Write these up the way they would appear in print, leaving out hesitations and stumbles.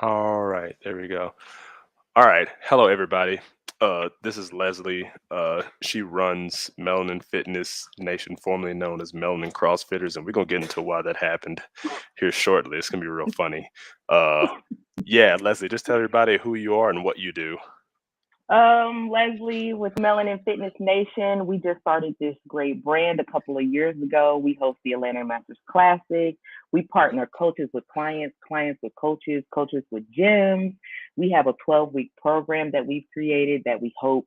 All right, there we go. All right, hello everybody. This is Lesley. She runs Melanin Fitness Nation, formerly known as Melanin Crossfitters, and we're gonna get into why that happened here shortly. It's gonna be real funny. Uh, yeah, Leslie, just tell everybody who you are and what you do. Lesley with Melanin Fitness Nation. We just started this great brand a couple of years ago. We host the Atlanta Masters Classic. We partner coaches with clients, clients with coaches, coaches with gyms. We have a 12-week program that we've created that we hope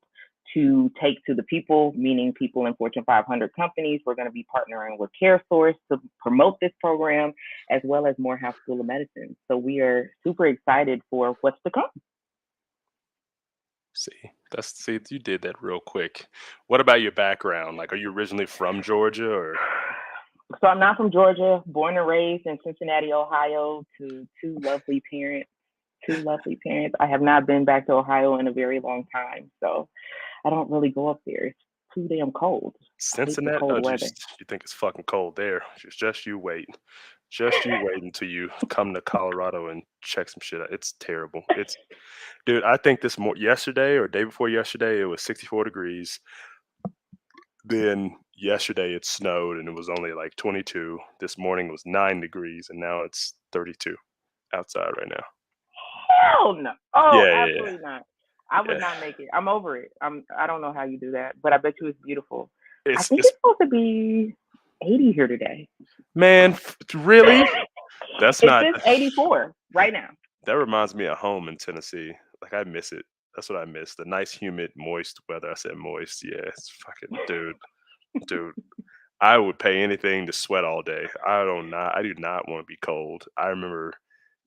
to take to the people, meaning people in Fortune 500 companies. We're going to be partnering with CareSource to promote this program, as well as Morehouse School of Medicine. So we are super excited for what's to come. See, you did that real quick. What about your background? Like, are you originally from Georgia or? So I'm not from Georgia, born and raised in Cincinnati, Ohio, to two lovely parents. Two lovely parents. I have not been back to Ohio in a very long time, so I don't really go up there. It's too damn cold. I hate the Cincinnati? cold Oh, weather. you think it's fucking cold there? Just you wait. Just you wait until you come to Colorado and check some shit out. It's terrible. Dude. I think yesterday or day before yesterday, it was 64 degrees. Then yesterday it snowed and it was only like 22. This morning was 9 degrees and now it's 32 outside right now. Hell no. Oh, Yeah, yeah, absolutely not. I would yeah. not make it. I'm over it. I don't know how you do that, but I bet you it's beautiful. I think It's it's supposed to be 80 here today. man, really? That's It not. says 84 right now. That reminds me of home in Tennessee. Like I miss it. That's what I miss. The nice, humid, moist weather. I said moist. Yeah, it's fucking dude. I would pay anything to sweat all day. I do not want to be cold. I remember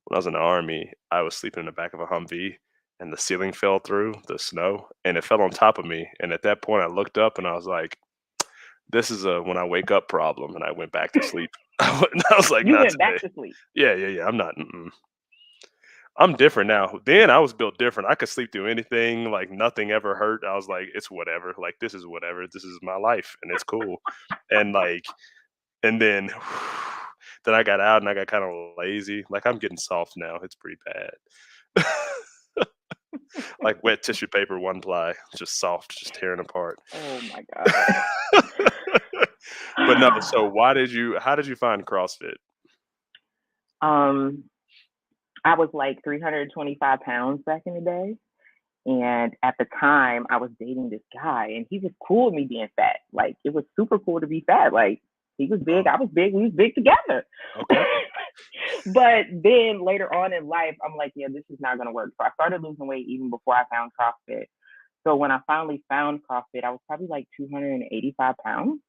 when I was in the army, I was sleeping in the back of a Humvee and the ceiling fell through the snow and it fell on top of me. And at that point I looked up and I was like, this is a when I wake up problem. And I went back to sleep. I was like, You not went today. back to sleep. Yeah. I'm not. I'm different now. Then I was built different. I could sleep through anything, like nothing ever hurt. I was like, it's whatever. Like this is whatever. This is my life and it's cool. And and then then I got out and I got kind of lazy. Like I'm getting soft now. It's pretty bad. Like wet tissue paper, one ply, just soft, just tearing apart. Oh my god. But no, so how did you find CrossFit? um, I was like 325 pounds back in the day. And at the time, I was dating this guy, and he was cool with me being fat. Like, it was super cool to be fat. Like, he was big, Oh, I was big, we was big together. okay. But then later on in life, I'm like, yeah, this is not going to work. So I started losing weight even before I found CrossFit. So when I finally found CrossFit, I was probably like 285 pounds.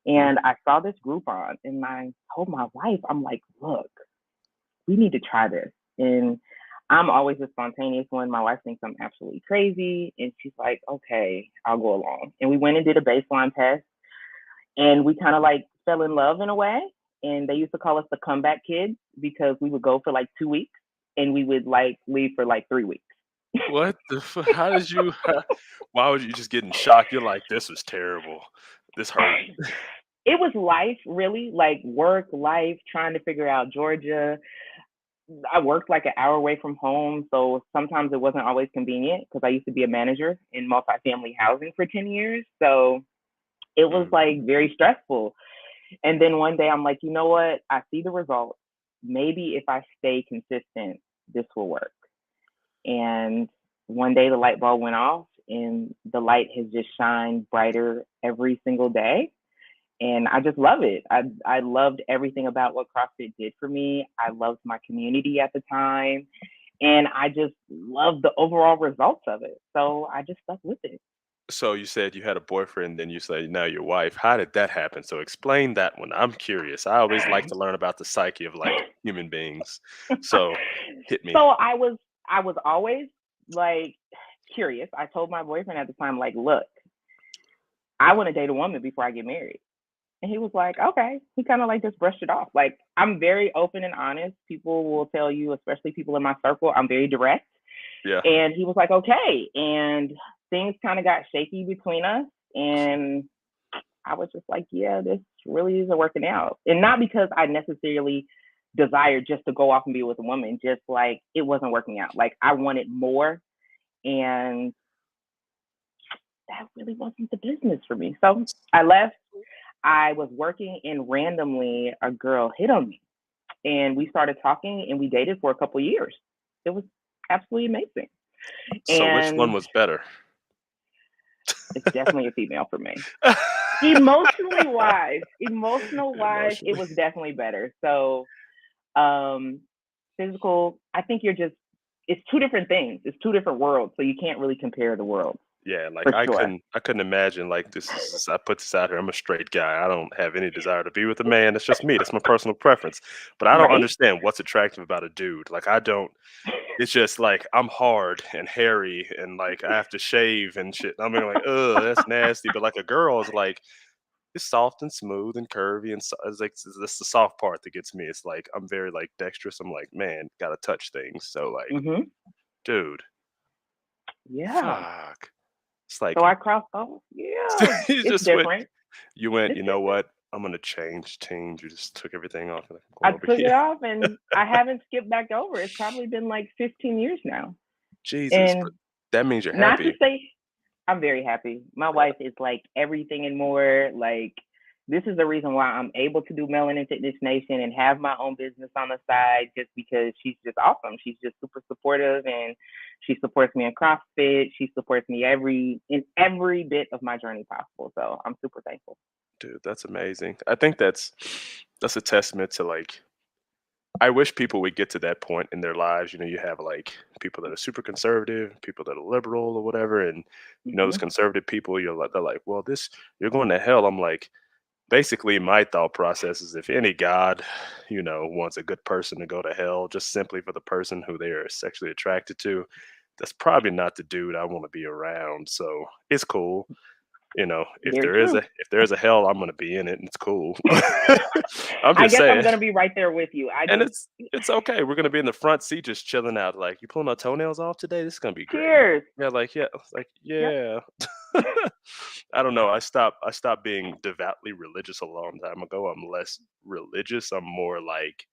Mhm. And I saw this Groupon, and I told my wife, I'm like, look, we need to try this. And I'm always a spontaneous one. My wife thinks I'm absolutely crazy. And she's like, okay, I'll go along. And we went and did a baseline test. And we kind of like fell in love in a way. And they used to call us the comeback kids because we would go for like 2 weeks and we would like leave for like 3 weeks. What the how did you why would you just get in shock? You're like, "This was terrible. This hurt." It was life, really, like work, life, trying to figure out Georgia. I worked like an hour away from home, so sometimes it wasn't always convenient because I used to be a manager in multifamily housing for 10 years. So it was Mm. like very stressful. And then one day I'm like, you know what? I see the results. Maybe if I stay consistent, this will work. And one day the light bulb went off, and the light has just shined brighter every single day. And I just love it. I loved everything about what CrossFit did for me. I loved my community at the time, and I just loved the overall results of it. So I just stuck with it. So you said you had a boyfriend, then you say now your wife. How did that happen? So explain that one. I'm curious. I always like to learn about the psyche of, like, human beings. So hit me. So I was always like curious. I told my boyfriend at the time, like, look, I want to date a woman before I get married. And he was like, okay. He kind of like just brushed it off. Like, I'm very open and honest. People will tell you, especially people in my circle, I'm very direct. Yeah. And he was like, okay. And things kind of got shaky between us. And I was just like, yeah, this really isn't working out. And not because I necessarily desire just to go off and be with a woman, just like it wasn't working out. Like I wanted more, and that really wasn't the business for me. So I left. I was working, and randomly a girl hit on me, and we started talking, and we dated for a couple years. It was absolutely amazing. So which one And was better? it's definitely a female for me. Emotional wise, it Emotionally. was definitely better. So um physical, I think you're just, it's two different things. It's two different worlds. So you can't really compare the worlds Yeah, like for sure. I couldn't imagine like this is I put this out here. I'm a straight guy. I don't have any desire to be with a man. That's just me. That's my personal preference. But I don't Right? understand what's attractive about a dude. Like I don't it's just like I'm hard and hairy and like I have to shave and shit. I mean like, ugh, that's nasty. But like a girl is like it's soft and smooth and curvy and it's like that's the soft part that gets me. It's like I'm very like dexterous. I'm like, man, gotta touch things. So like, Mhm. dude, Yeah. fuck. It's So like I crossed over. Yeah. you It's just went different. you went, It's "You know different. what? I'm gonna change teams." You just took everything off and like, "I'm I going over took it here." off, and I haven't skipped back over. It's probably been like 15 years now. Jesus, but And that means you're not to happy. say, I'm very happy. My wife is like everything and more. Like, this is the reason why I'm able to do Melanin Fitness Nation and have my own business on the side, just because she's just awesome. She's just super supportive, and she supports me in CrossFit. She supports me in every bit of my journey possible. So I'm super thankful. Dude, that's amazing. I think that's a testament to, like I wish people would get to that point in their lives, you have, like, people that are super conservative, people that are liberal or whatever, and, those Hmm. conservative people, they're like, "Well, this you're going to hell." I'm like basically, my thought process is if any god, wants a good person to go to hell just simply for the person who they are sexually attracted to, that's probably not the dude I want to be around. So it's cool. If Very there is a true. if there is a hell, I'm gonna be in it, and it's cool. I'm I just guess I'm saying, gonna be right there with you. I and just it's okay. We're gonna be in the front seat, just chilling out. Like, you pulling our toenails off today? This is gonna be great. cheers. Yeah, like Yep. yeah. I don't know. I stopped being devoutly religious a long time ago. I'm less religious. I'm more like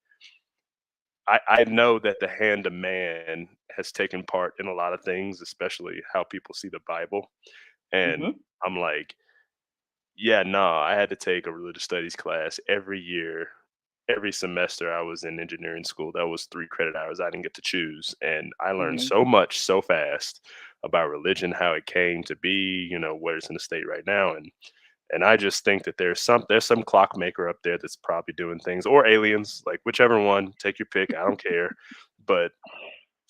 I know that the hand of man has taken part in a lot of things, especially how people see the Bible. And Hmm. I'm like, yeah, no, I had to take a religious studies class every year. Every semester I was in engineering school. That was 3 credit hours I didn't get to choose. And I learned Hmm. so much so fast about religion, how it came to be, where it's in the state right now. And I just think that there's some clockmaker up there that's probably doing things, or aliens, like whichever one, take your pick. I don't care. But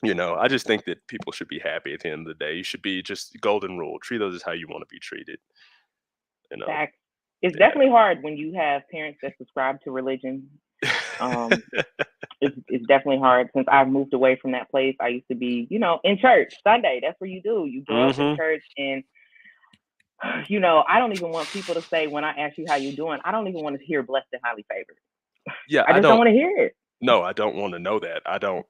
I just think that people should be happy at the end of the day. You should be just golden rule. Treat others how you want to be treated. You know. Facts. It's definitely hard when you have parents that subscribe to religion. Um, Yeah. it's definitely hard since I've moved away from that place. I used to be, in church Sunday. That's what you do. You grow up in Mhm. church, and I don't even want people to say when I ask you how you doing. I don't even want to hear blessed and highly favored. Yeah, I just don't want to hear it. no, I don't wanna know that. I don't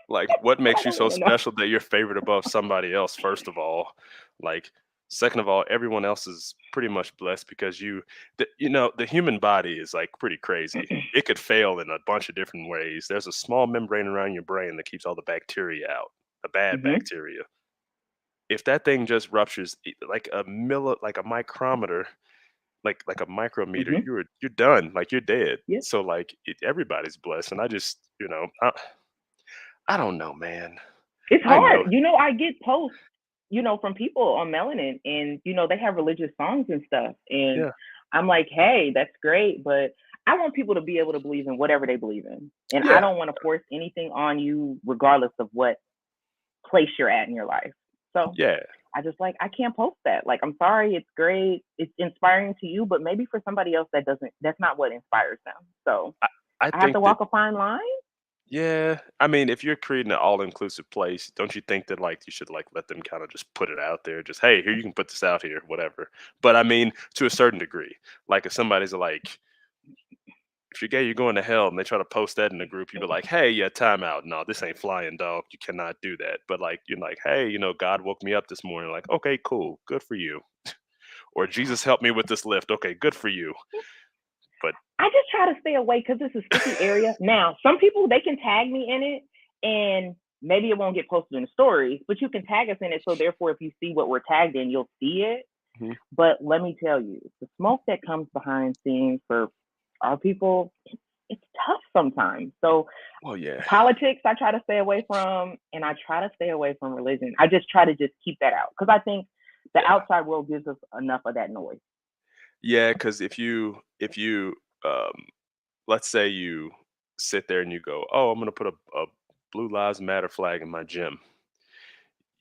like, what I makes you don't so want to know. special that you're favored above somebody else, first of all? Like, second of all, everyone else is pretty much blessed because the human body is, like, pretty crazy. It could fail in a bunch of different ways. There's a small membrane around your brain that keeps all the bacteria out, the bad Hmm. bacteria. If that thing just ruptures, like a micrometer, like a micrometer, Hmm. you're done, like, you're dead. Yeah. So, like, everybody's blessed, and I just, I don't know, man. It's I hard. know. I get posts, from people on Melanin, and they have religious songs and stuff. And Yeah. I'm like, hey, that's great, but I want people to be able to believe in whatever they believe in. And I Yeah. don't want to force anything on you regardless of what place you're at in your life. So Yeah. I just like, I can't post that. Like, I'm sorry, it's great, it's inspiring to you, but maybe for somebody else that's not what inspires them. So I I I have to think that walk a fine line. yeah, I mean, if you're creating an all-inclusive place, don't you think that, like, you should, like, let them kinda just put it out there? Just, "Hey, here, you can put this out here," whatever. But, I mean, to a certain degree. Like, if somebody's like, "If you're gay, you're going to hell," and they try to post that in the group, you'd be like, "Hey, yeah, time out. No, this ain't flying, dog. You cannot do that." But, like, you're like, "Hey, God woke me up this morning." Like, "Okay, cool. Good for you." Or, "Jesus helped me with this lift." "Okay, good for you." But I just try to stay away because it's a sticky area. Now, some people they can tag me in it, and maybe it won't get posted in the stories, but you can tag us in it. So therefore, if you see what we're tagged in, you'll see it. mhm. But let me tell you, the smoke that comes behind scenes for our people, it's tough sometimes. So Well, yeah, politics, I try to stay away from, and I try to stay away from religion. I just try to just keep that out because I think the yeah, outside world gives us enough of that noise. yeah. Because if you um, let's say you sit there and you go, "Oh, I'm gonna put a Blue Lives Matter flag in my gym."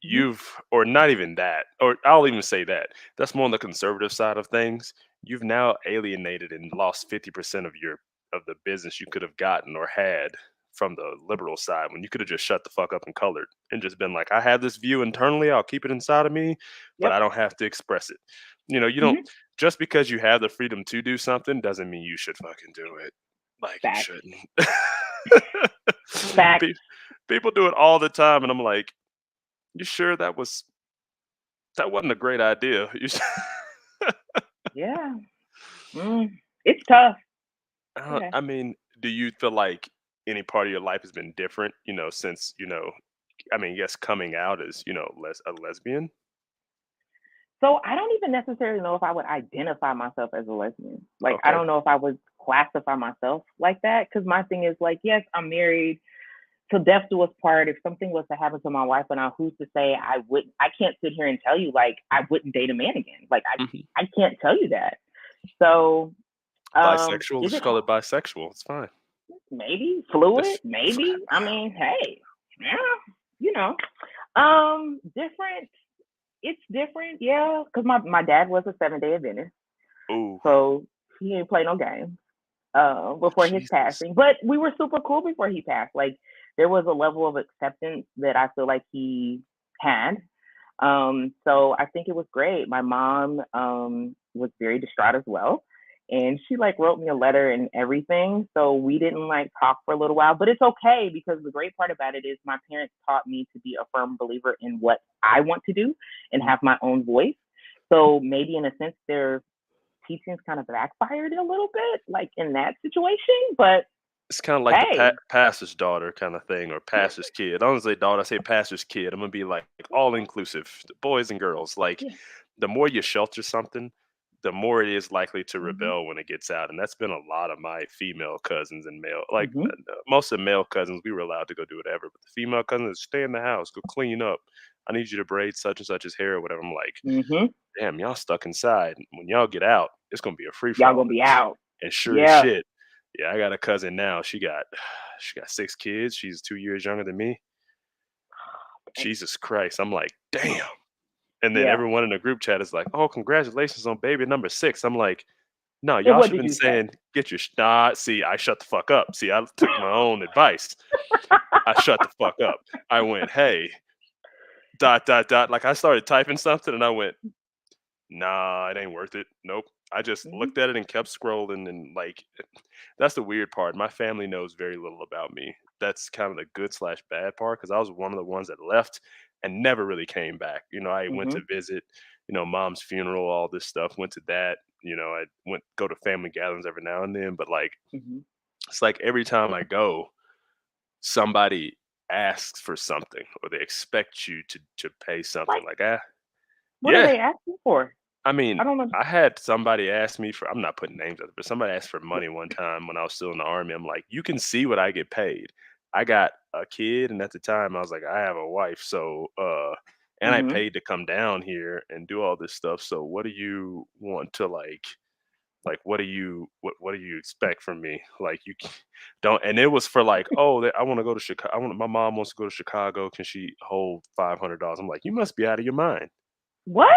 Mhm. Or not even that, or I'll even say that. That's more on the conservative side of things. You've now alienated and lost 50% of the business you could have gotten or had from the liberal side when you could have just shut the fuck up and colored and just been like, I have this view internally, I'll keep it inside of me, but Yep. I don't have to express it. You don't Hmm. just because you have the freedom to do something doesn't mean you should fucking do it. Like you Facts. shouldn't. Facts. Pe- People do it all the time, and I'm like, you sure that wasn't a great idea. Yeah. Mm. It's tough. Okay. I mean, do you feel like any part of your life has been different, since, I mean, yes, coming out as, a lesbian? So I don't even necessarily know if I would identify myself as a lesbian. Like I Okay. don't know if I would classify myself like that because my thing is like, yes, I'm married till death do us part. If something was to happen to my wife and I, who's to say I wouldn't? I can't sit here and tell you like I wouldn't date a man again. Like Mhm. I can't tell you that. So Bisexual, is let's it call it bisexual. It's fine. maybe fluid? This, Maybe. I mean, hey, yeah, you know, different. It's different, yeah. Because my dad was a 7 Day Adventist, ooh, so he didn't play no games before his Jesus. passing. But we were super cool before he passed. Like there was a level of acceptance that I feel like he had. So I think it was great. My mom was very distraught as well. And she like wrote me a letter and everything. So we didn't like talk for a little while, but it's okay because the great part about it is my parents taught me to be a firm believer in what I want to do and Mhm. have my own voice. So maybe in a sense their teachings kind of backfired a little bit, like in that situation. But It's kind of like the hey, pastor's daughter kind of thing, or pastor's kid. I don't say daughter, I say pastor's kid. I'm gonna be like all inclusive, boys and girls. Like yeah. the more you shelter something, the more it is likely to Hmm. rebel when it gets out. And that's been a lot of my female cousins and male, like Hmm. most of the male cousins, we were allowed to go do whatever. But the female cousins, stay in the house, go clean up. I need you to braid such and such's hair or whatever. I'm like, Hmm. damn, y'all stuck inside. When y'all get out, it's gonna be a free for Y'all all. gonna be out. And sure as Yeah. shit, yeah, I got a cousin now. She got 6 kids. She's 2 years younger than me. Jesus Christ. I'm like, "Damn." And then Yeah. everyone in the group chat is like, "Oh, congratulations on baby number 6." I'm like, "No, And y'all what should have did been you say? saying, get your nah, see, I shut the fuck up. See, I took my own advice. I shut the fuck up. I went, "Hey, dot, dot, dot." Like, I started typing something and I went, nah, it ain't worth it. Nope. I just Mhm. looked at it and kept scrolling and like that's the weird part. My family knows very little about me. That's kind of the good slash bad part because I was one of the ones that left and never really came back. I went to Mhm. visit, mom's funeral, all this stuff, went to that. I went go to family gatherings every now and then, but like Mhm. it's like every time I go, somebody asks for something or they expect you to pay something Like, like what are yeah. they asking for? I mean, I don't know. I had somebody ask me for I'm not putting names out there, but somebody asked for money one time when I was still in the army. I'm like, "You can see what I get paid." I got a kid, and at the time, I was like, "I have a wife, so, and I Mhm. paid to come down here and do all this stuff, so what do you want to, what do you expect from me? Like, you don't." And it was for like, "Oh, I wanna go to Chicago. My mom wants to go to Chicago. Can she hold $500?" I'm like, "You must be out of your mind." What?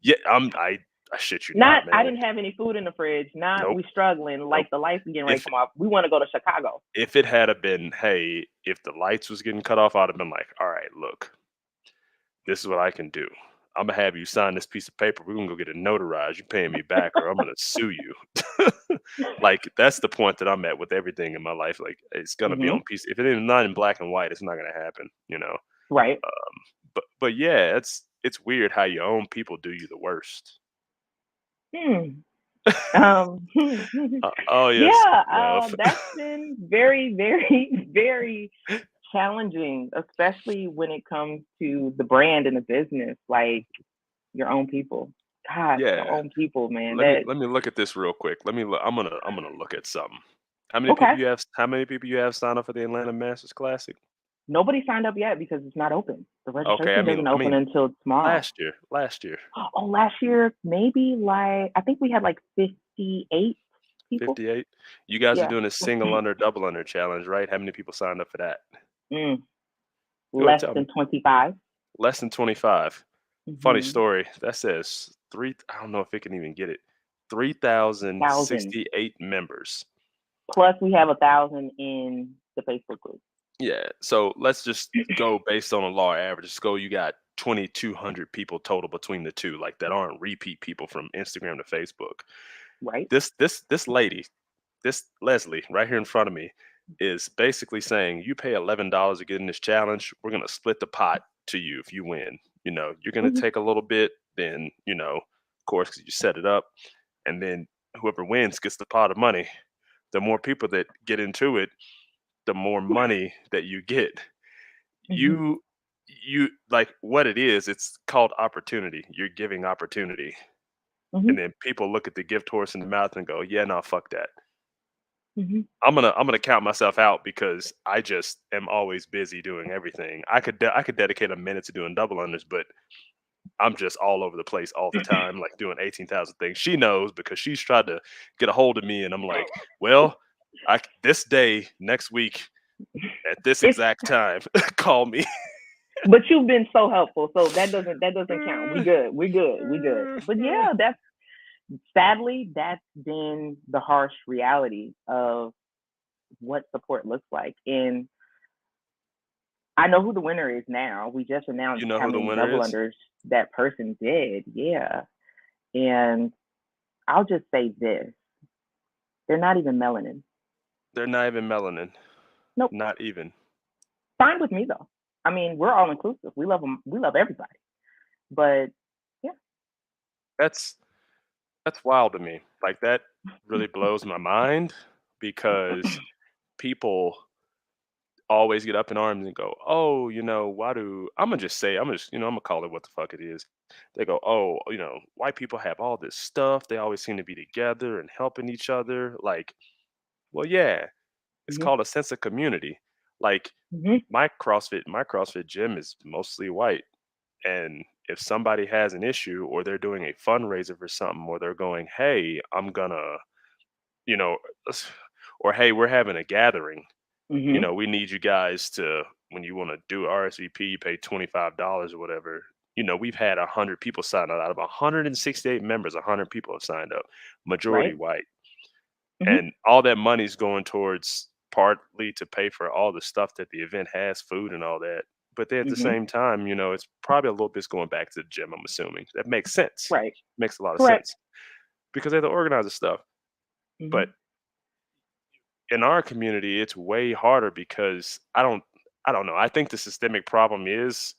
Yeah, I shit you Not not, I man. didn't have any food in the fridge. Not Nope, we struggling. nope. Like the lights getting ready to If come off. We want to go to Chicago. if it had a been, hey, if the lights was getting cut off, I'd have been like, all right, look, this is what I can do. I'm gonna have you sign this piece of paper. We're gonna go get it notarized. You paying me back, or I'm gonna sue you. Like that's the point that I'm at with everything in my life. Like it's gonna be on Mhm. piece. If it is not in black and white, it's not gonna happen. Right. But yeah, it's weird how your own people do you the worst. Hmm. Um, Oh yes, yeah, no. that's been very, very, very challenging, especially when it comes to the brand and the business, like your own people. Gosh, your Yeah. own people, man. Let me That let me look at this real quick. Let me look. I'm gonna look at something. okay. How many people you have signed up for the Atlanta Masters Classic? Nobody signed up yet because it's not open. The Okay, registration doesn't open until tomorrow. last year, Oh, last year maybe like I think we had like 58 people. 58. You guys are Yeah. doing a single under, double under challenge, right? How many people signed up for that? Mm, Go ahead, less tell me. than 25. Less than 25. Funny Mm-hmm. story. That says three. I don't know if it can even get it. Thousand. 3,068 members. Plus we have 1,000 in the Facebook group. Yeah. So let's just go based on a law average. Just go. You got 2,200 people total between the two, like that aren't repeat people from Instagram to Facebook. Right? This lady, this Lesley, right here in front of me, is basically saying you pay $11 to get in this challenge. We're gonna split the pot to you if you win. You're gonna Hmm. take a little bit, then of course, 'cause you set it up, and then whoever wins gets the pot of money. The more people that get into it, the more money that you get. Hmm. You like what it is, it's called opportunity. You're giving opportunity. Hmm. And then people look at the gift horse in the mouth and go, "Yeah, no, fuck that." Hmm. I'm gonna count myself out because I just am always busy doing everything. I could dedicate a minute to doing double unders, but I'm just all over the place all the time, like doing 18,000 things. She knows because she's tried to get a hold of me, and I'm like, "Well, this day next week at this It's exact time, call me." but you've been so helpful, so that doesn't count. We good. We good. We good. But yeah, that's sadly that's been the harsh reality of what support looks like. And I know who the winner is now. We just You announced know how who the many winner double is? unders that person did. Yeah. And I'll just say this. They're not even melanin. They're not even melanin. Nope. Not even. Fine with me though. I mean, we're all inclusive. We love them. We love everybody. But yeah. That's that's wild to me. Like that really blows my mind because people always get up in arms and go, "Oh, why do?" I'm gonna just say, I'm gonna call it what the fuck it is. They go, "Oh, white people have all this stuff. They always seem to be together and helping each other." Like, well, yeah, it's Hmm. called a sense of community. Like Hmm. my CrossFit gym is mostly white, and if somebody has an issue or they're doing a fundraiser for something, or they're going, "Hey, I'm gonna," you know, or "Hey, we're having a gathering. Hmm. We need you guys to, when you want to do RSVP, you pay $25 or whatever." We've had 100 people sign up out of 168 members. 100 people have signed up, majority Right. white, Hmm. and all that money's going towards partly to pay for all the stuff that the event has, food and all that. But then at the Hmm. same time, it's probably a little bit's going back to the gym. I'm assuming that makes sense. Right. Makes a lot of Correct. sense because they're the organizer stuff. But Hmm. in our community, it's way harder because I don't know. I think the systemic problem is,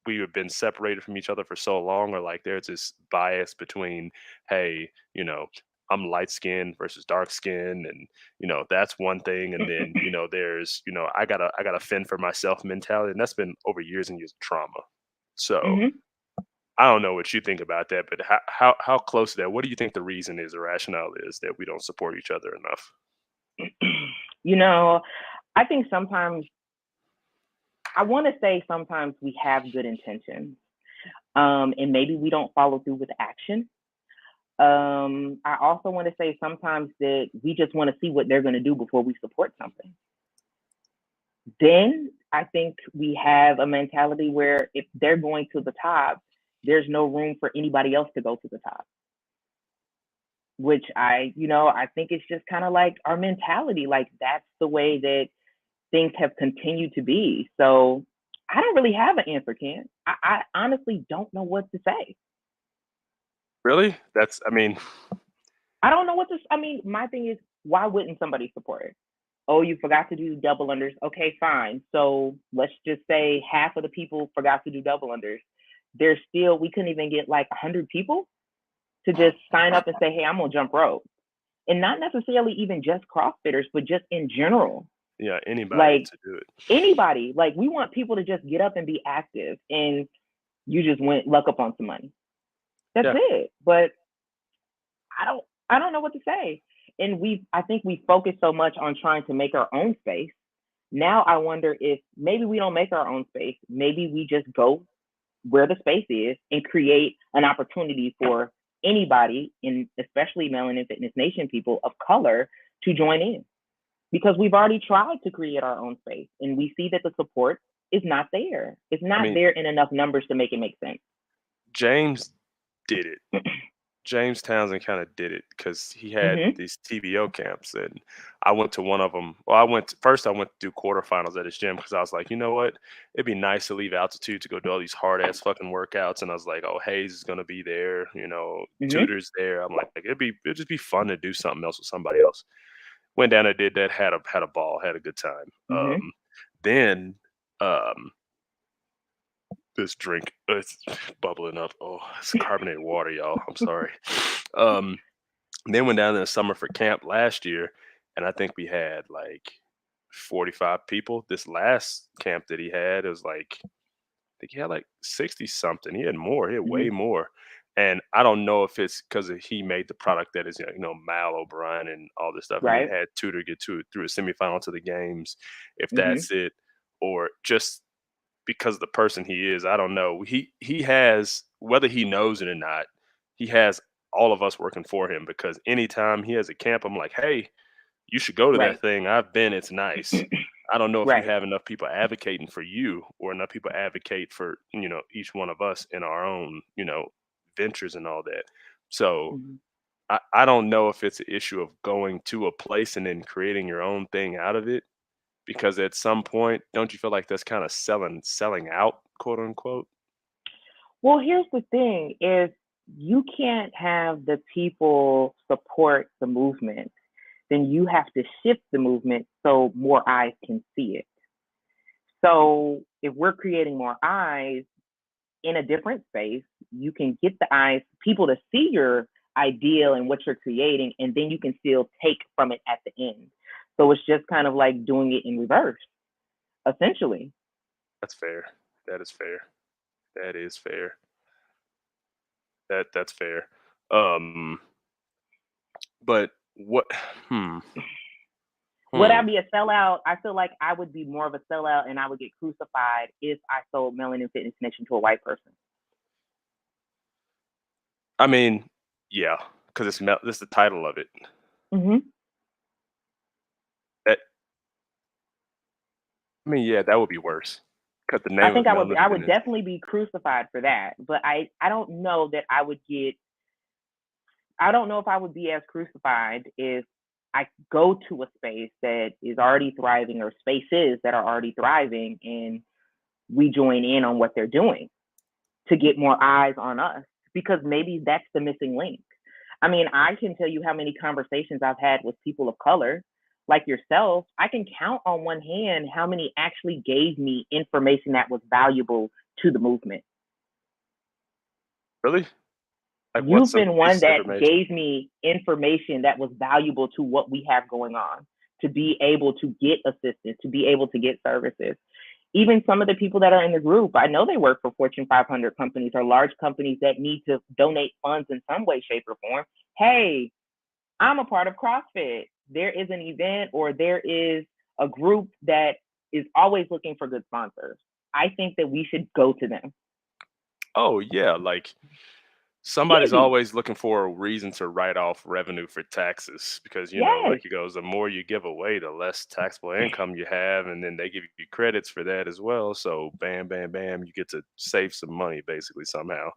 we have been separated from each other for so long, or like there's this bias between, hey, I'm light skinned versus dark skin, and that's one thing. And then, there's, I gotta fend for myself mentality. And that's been over years and years of trauma. So Hmm. I don't know what you think about that, but how close to that? What do you think the reason is, the rationale is that we don't support each other enough? You know, I think sometimes I want to say sometimes we have good intentions, and maybe we don't follow through with action. I also want to say sometimes that we just want to see what they're going to do before we support something. Then I think we have a mentality where if they're going to the top, there's no room for anybody else to go to the top. Which I think it's just kind of like our mentality. Like that's the way that things have continued to be. So I don't really have an answer, Ken. I honestly don't know what to say. Really? I mean, I don't know what to. I mean, my thing is, why wouldn't somebody support it? Oh, you forgot to do double unders. Okay, fine. So let's just say half of the people forgot to do double unders. There's still we couldn't even get like 100 people. to just sign up and say, hey, I'm gonna jump rope. And not necessarily even just CrossFitters, but just in general. Yeah, anybody Like to do it. anybody. Like we want people to just get up and be active, and you just went luck up on some money. That's Yeah. it. But I don't know what to say. And I think we focus so much on trying to make our own space. Now I wonder if maybe we don't make our own space. Maybe we just go where the space is and create an opportunity for anybody, and especially Melanin Fitness Nation people of color, to join in. Because we've already tried to create our own space and we see that the support is not there. It's I not mean, there in enough numbers to make it make sense. James did it. James Townsend kind of did it because he had Mm-hmm. these TBO camps, and I went to one of them. Well, I went to do quarterfinals at his gym because I was like, you know what, it'd be nice to leave altitude to go do all these hard ass fucking workouts. And I was like, oh, Hayes is gonna be there, you know, Mm-hmm. Tudor's there. I'm like, it'd just be fun to do something else with somebody else. Went down and did that, had a ball, had a good time. Mm-hmm. Then um, this drink, it's bubbling up. Oh, it's carbonated water, y'all. I'm sorry. Um, then went down in the summer for camp last year, and I think we had like 45 people. This last camp that he had, it was like I think he had like 60 something. He had more. He had Mm-hmm. way more. And I don't know if it's because he made the product that is, Mal O'Brien and all this stuff, and then Right. had Tudor get through a semifinal to the games, if Mm-hmm. that's it, or just because of the person he is. I don't know. He has, whether he knows it or not, he has all of us working for him because anytime he has a camp, I'm like, hey, you should go to that Right. thing. I've been. It's nice. I don't know if you Right. have enough people advocating for you or enough people advocate for, each one of us in our own, ventures and all that. So Mm-hmm. I don't know if it's an issue of going to a place and then creating your own thing out of it, because at some point, don't you feel like that's kind of selling out, quote unquote? Well, here's the thing: is you can't have the people support the movement, then you have to shift the movement so more eyes can see it. So if we're creating more eyes in a different space, you can get the eyes, people to see your ideal and what you're creating, and then you can still take from it at the end. So it's just kind of like doing it in reverse, essentially. That's fair. That is fair. That is fair. That's fair. Um, but what? Hmm. Would I Hmm. be a sellout? I feel like I would be more of a sellout and I would get crucified if I sold Melanin Fitness Connection to a white person. I mean, yeah, because this is the title of it. Mm-hmm. That I mean, yeah, that would be worse. Because the I name think of Melanin I would Fitness. definitely be crucified for that. But I don't know that I would get I don't know if I would be as crucified if I go to a space that is already thriving or spaces that are already thriving and we join in on what they're doing to get more eyes on us because maybe that's the missing link. I mean, I can tell you how many conversations I've had with people of color like yourself. I can count on one hand how many actually gave me information that was valuable to the movement. Really? Like, what You've simple been one pieces of that information? gave me information that was valuable to what we have going on, to be able to get assistance, to be able to get services. Even some of the people that are in the group, I know they work for Fortune 500 companies or large companies that need to donate funds in some way, shape, or form. Hey, I'm a part of CrossFit. There is an event or there is a group that is always looking for good sponsors. I think that we should go to them. Oh, yeah, like, somebody's Easy. always looking for a reason to write off revenue for taxes because, like Yes. he goes, the more you give away, the less taxable income you have, and then they give you credits for that as well. So bam, bam, bam, you get to save some money basically somehow,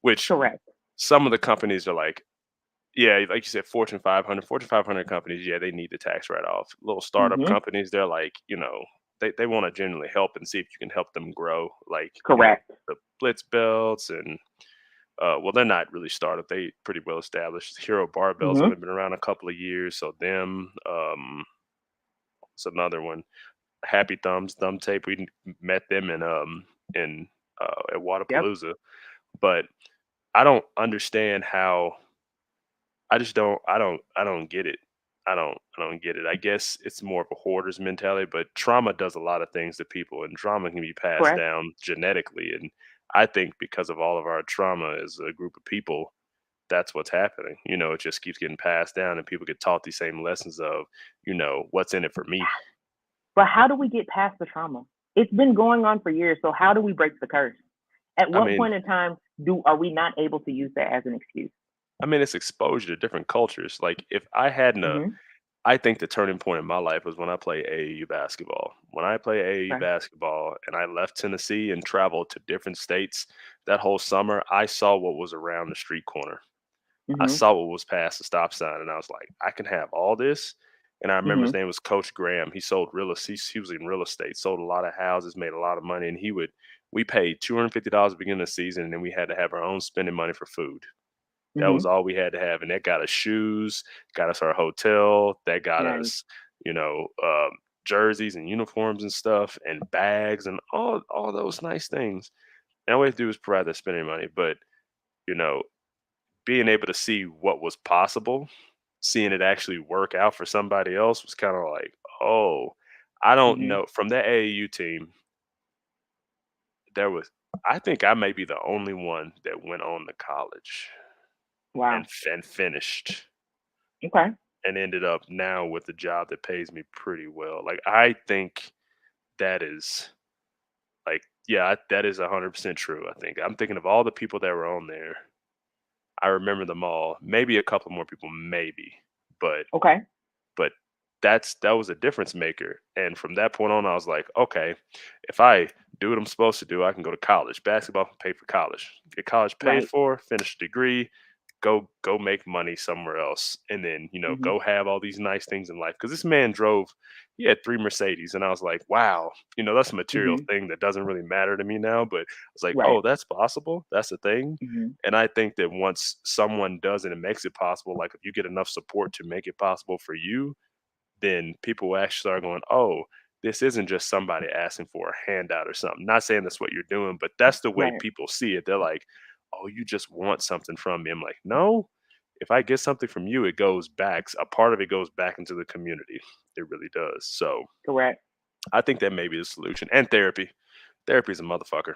which Correct. some of the companies are like, yeah, like you said, Fortune 500 companies, yeah, they need the tax write off. Little startup Mm-hmm. companies, they're like, they want to genuinely help and see if you can help them grow, like, Correct. the Blitz belts and well, they're not really startup. They pretty well established. Hero Barbells Mm-hmm. only been around a couple of years, so them. It's another one. Happy Thumbs, Thumb Tape. Met them in at Yep. Wadapalooza, but I don't understand how. I just don't get it. I don't get it. I guess it's more of a hoarder's mentality, but trauma does a lot of things to people, and trauma can be passed Correct. down genetically. And I think because of all of our trauma as a group of people, that's what's happening. It just keeps getting passed down, and people get taught these same lessons of, what's in it for me. But how do we get past the trauma? It's been going on for years. So how do we break the curse? At I what mean, point in time do are we not able to use that as an excuse? it's exposure to different cultures. Like if I hadn't Hmm. I think the turning point in my life was when I played AAU basketball. When I played AAU Okay. basketball and I left Tennessee and traveled to different states that whole summer, I saw what was around the street corner. I Hmm. saw what was past the stop sign, and I was like, I can have all this. And I remember his Hmm. name was Coach Graham. He sold real estate. He was in real estate, sold a lot of houses, made a lot of money, and we paid $250 at the beginning of the season, and then we had to have our own spending money for food. That was Hmm. all we had to have, and that got us shoes, got us our hotel, that got Nice. us, you know, jerseys and uniforms and stuff, and bags and all those nice things. And all we had to do was provide the spending money. But you know, being able to see what was possible, seeing it actually work out for somebody else was kind of like, oh, I don't Hmm. know. From that AAU team, there was, I think I may be the only one that went on to college Wow. and finished Okay. and ended up now with a job that pays me pretty well. Like I think that is that is 100% true. I think I'm thinking of all the people that were on there. I remember them all. Maybe a couple more people, maybe, but Okay. but that was a difference maker. And from that point on, I was like, okay, if I do what I'm supposed to do, I can go to college. Basketball can pay for college. Get college paid Right. for, finish a degree, go make money somewhere else, and then Hmm. go have all these nice things in life. Because this man drove, he had 3 Mercedes, and I was like, wow, that's a material Hmm. thing that doesn't really matter to me now. But I was like, Right. oh, that's possible. That's a thing. Hmm. And I think that once someone does it and makes it possible, like if you get enough support to make it possible for you, then people will actually start going, oh, this isn't just somebody asking for a handout or something. Not saying that's what you're doing, but that's the way Right. people see it. They're like, oh, you just want something from me. I'm like, no, if I get something from you, it goes back. A part of it goes back into the community. It really does. So Correct. I think that may be the solution. And therapy. Therapy is a motherfucker.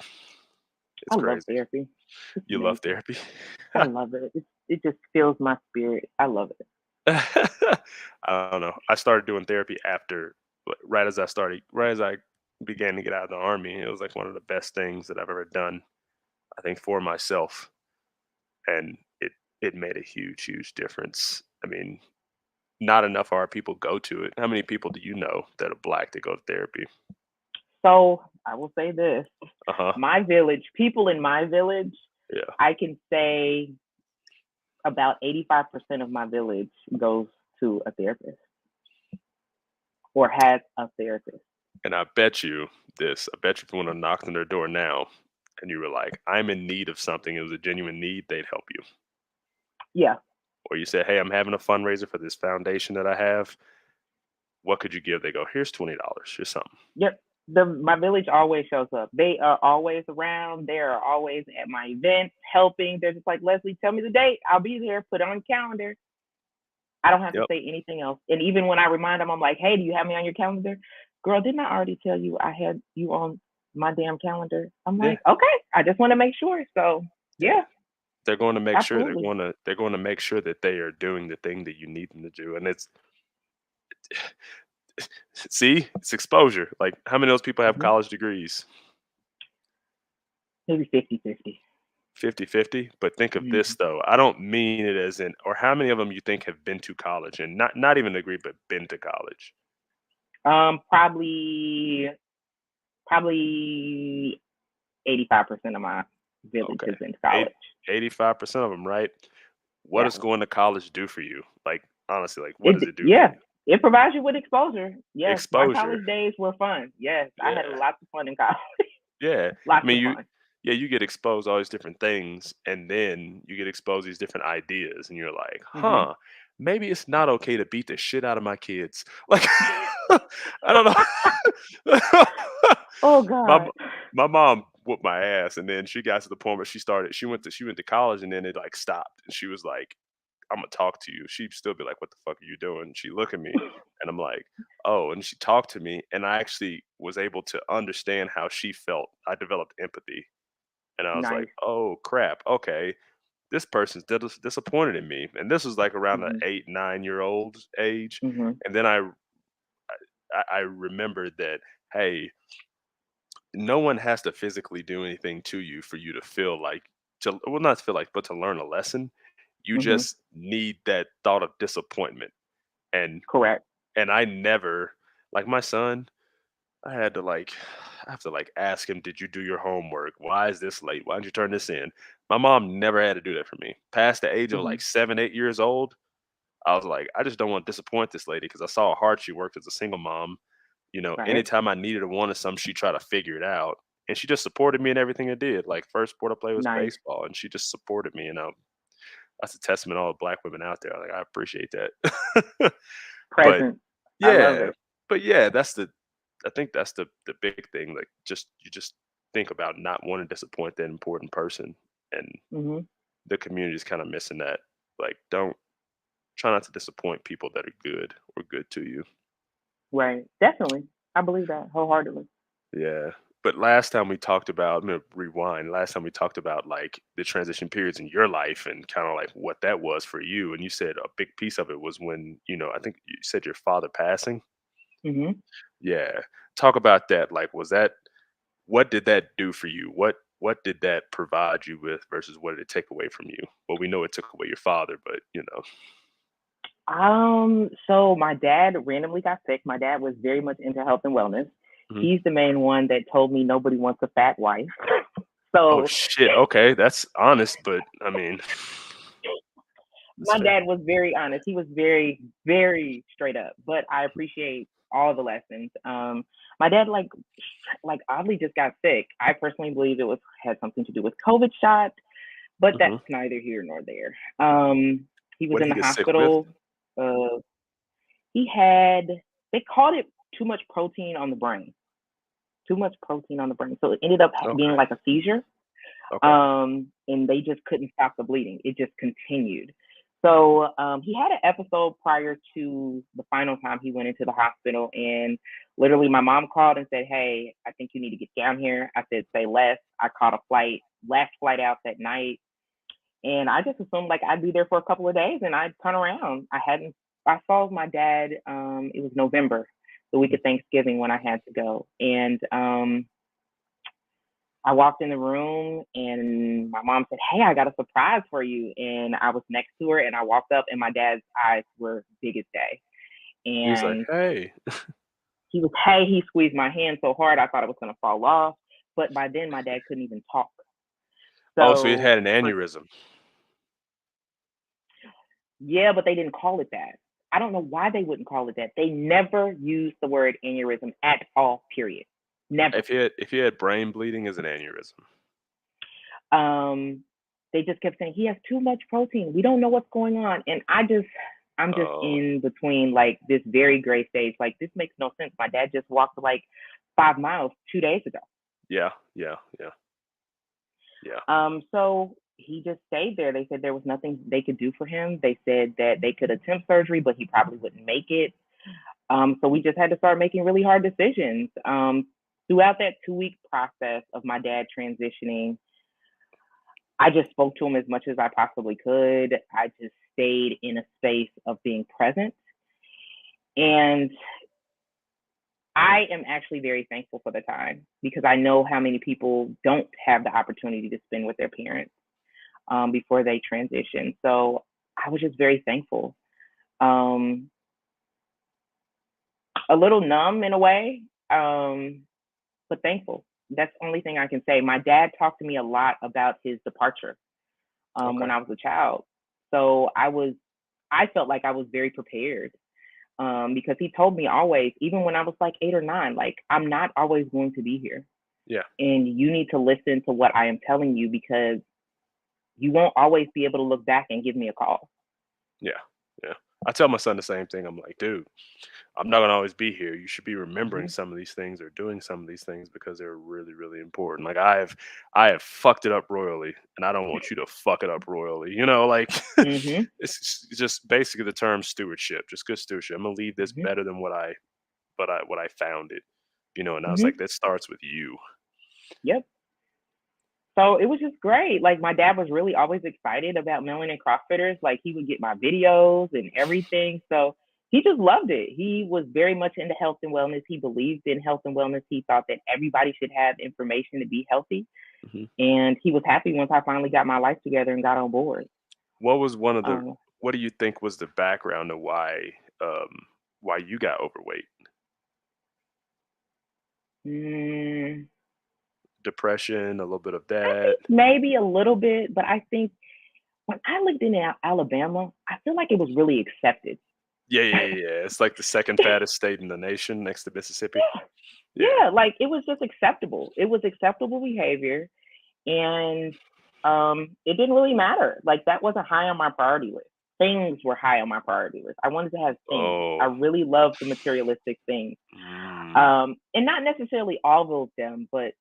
It's I love crazy. therapy. It's You love amazing. therapy. I love it. It just fills my spirit. I love it. I don't know. I started doing therapy right as I began to get out of the army. It was like one of the best things that I've ever done, I think, for myself. And it made a huge difference. I mean, not enough of our people go to it. How many people do you know that are black that go to therapy? So I will say this: Uh-huh. my village, people in my village, Yeah. I can say about 85% of my village goes to a therapist or has a therapist. And I bet you this. I bet you if you want to knock on their door now and you were like, I'm in need of something, it was a genuine need, they'd help you. Yeah. Or you say, hey, I'm having a fundraiser for this foundation that I have. What could you give? They go, here's $20 or something. Yep. My village always shows up. They are always around. They are always at my events helping. They're just like, Lesley, tell me the date. I'll be there. Put it on the calendar. I don't have to Yep. say anything else. And even when I remind them, I'm like, hey, do you have me on your calendar? Girl, didn't I already tell you I had you on my damn calendar? I'm Yeah. like, okay, I just want to make sure. So Yeah. yeah, They're going to make sure absolutely. they're going to make sure that they are doing the thing that you need them to do. And it's see, it's exposure. Like how many of those people have Hmm. college degrees? Maybe 50-50. 50-50. But think of this Mm. though. I don't mean it as in or how many of them you think have been to college and not even a degree, but been to college. Probably 85% of my village Okay. is in Eight, college. 85% of them, right? What Yeah. does going to college do for you? Like honestly, like what does it do for Yeah. you? It provides you with exposure. Yes, my Exposure. college days were fun. Yes, I had Yeah. lots of fun in college. Yeah. I Lots mean, of fun. you get exposed to all these different things, and then you get exposed to these different ideas, and you're like, Hmm. huh, maybe it's not okay to beat the shit out of my kids. Like, I don't know. Oh my God. m- my mom whooped my ass, and then she got to the point where she went to college, and then it like stopped, and she was like, I'm gonna talk to you, she'd still be like, "What the fuck are you doing?" She look at me, and I'm like, "Oh," and she talked to me, and I actually was able to understand how she felt. I developed empathy, and I was like, Nice. "Oh crap, okay, this person's disappointed in me," and this was like around the Mhm. 8, 9 year old age, Mhm. and then I remembered that, hey, no one has to physically do anything to you for you to feel like to well not feel like, but to learn a lesson. You Mhm. just need that thought of disappointment. And Correct. I never like my son, I had to like I have to like ask him, did you do your homework? Why is this late? Why didn't you turn this in? My mom never had to do that for me. Past the age of Mhm. like 7, 8 years old, I was like, I just don't want to disappoint this lady because I saw how hard she worked as a single mom. Right. Anytime I needed or wanted something, she tried to figure it out. And she just supported me in everything I did. Like first sport I played was Nice. baseball, and she just supported me. And that's a testament to all the black women out there. Like I appreciate that. But Present. I love yeah, it. but yeah, I think that's the big thing. Like you just think about not wanting to disappoint that important person, and Mhm. the community is kind of missing that. Like don't try not to disappoint people that are good or good to you. Right. Definitely. I believe that wholeheartedly. Yeah. But last time we talked about, I'm gonna rewind. Last time we talked about like the transition periods in your life and kind of like what that was for you. And you said a big piece of it was when, I think you said your father passing. Mhm. Yeah. Talk about that. Like, what did that do for you? What did that provide you with versus what did it take away from you? Well, we know it took away your father, but So my dad randomly got sick. My dad was very much into health and wellness. Mhm. He's the main one that told me nobody wants a fat wife. Oh So shit. Okay, that's honest, but I mean, that's my fair. dad was very honest. He was very, very straight up. But I appreciate all the lessons. My dad like oddly just got sick. I personally believe it was had something to do with COVID shot, but Hmm. that's neither here nor there. He was What did in he the get sick with? hospital. Uh, he had they called it too much protein on the brain. Too much protein on the brain. So it ended up being Okay. like a seizure. Okay. And they just couldn't stop the bleeding. It just continued. So he had an episode prior to the final time he went into the hospital, and literally my mom called and said, "Hey, I think you need to get down here." I said, "Say less." I caught a last flight out that night, and I just assumed like I'd be there for a couple of days and I'd turn around. I saw my dad. It was November, the week Mhm. of Thanksgiving when I had to go, and I walked in the room and my mom said, "Hey, I got a surprise for you." And I was next to her and I walked up and my dad's eyes were big as day. He was like, And "Hey." he squeezed my hand so hard I thought it was going to fall off. But by then my dad couldn't even talk. Oh, so he So, had an for, aneurysm. yeah, but they didn't call it that. I don't know why they wouldn't call it that. They never used the word aneurysm at all, period. Never. If he had brain bleeding, is an aneurysm. Um, they just kept saying he has too much protein. We don't know what's going on, and I'm just Oh, in between like this very gray stage. Like this makes no sense. My dad just walked like 5 miles 2 days ago. yeah, yeah, yeah, yeah. So he just stayed there. They said there was nothing they could do for him. They said that they could attempt surgery, but he probably wouldn't make it. So we just had to start making really hard decisions. Throughout that 2 week process of my dad transitioning, I just spoke to him as much as I possibly could. I just stayed in a space of being present. And I am actually very thankful for the time because I know how many people don't have the opportunity to spend with their parents before they transition. So I was just very thankful. Um, a little numb in a way, but thankful. That's the only thing I can say. My dad talked to me a lot about his departure when Okay. I was a child. So I felt like I was very prepared because he told me always, even when I was like 8 or 9, like I'm not always going to be here, Yeah, and you need to listen to what I am telling you because you won't always be able to look back and give me a call. yeah, yeah. I tell my son the same thing. I'm like, dude, I'm not gonna always be here. You should be remembering Mhm. some of these things or doing some of these things because they're really, really important. Like I have fucked it up royally, and I don't want you to fuck it up royally. Like Mhm. it's just basically the term stewardship, just good stewardship. I'm gonna leave this Mhm. better than what I found it. And I was like, Mhm. that starts with you. Yep. So it was just great. Like my dad was really always excited about Melanin Crossfitters. Like he would get my videos and everything. So he just loved it. He was very much into health and wellness. He believed in health and wellness. He thought that everybody should have information to be healthy. Mhm. And he was happy once I finally got my life together and got on board. What was one of the Um, what do you think was the background of why you got overweight? mm, Depression, a little bit of I that. think maybe a little bit, but I think when I lived in Alabama, I feel like it was really accepted. Yeah, yeah, yeah, yeah. It's like the second fattest state in the nation next to Mississippi. Yeah, Yeah. yeah, like it was just acceptable. It was acceptable behavior, and it didn't really matter. Like that wasn't high on my priority list. Things were high on my priority list. I wanted to have things. I Oh. really loved the materialistic things, Mm. and not necessarily all of them, but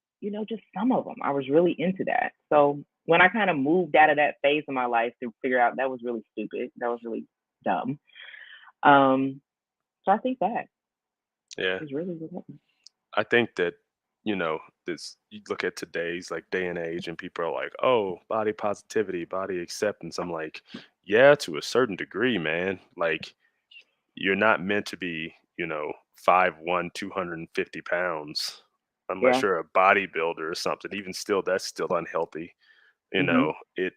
just some of them. I was really into that. So when I kind of moved out of that phase of my life to figure out that was really stupid, that was really dumb. Um, so I think that Yeah. is really what happened. I think that, this you look at today's like day and age and people are like, "Oh, body positivity, body acceptance." I'm like, "Yeah, to a certain degree, man. Like you're not meant to be, 5'1", 250 pounds unless Yeah. you're a bodybuilder or something. Even still, that's still unhealthy. Mhm. It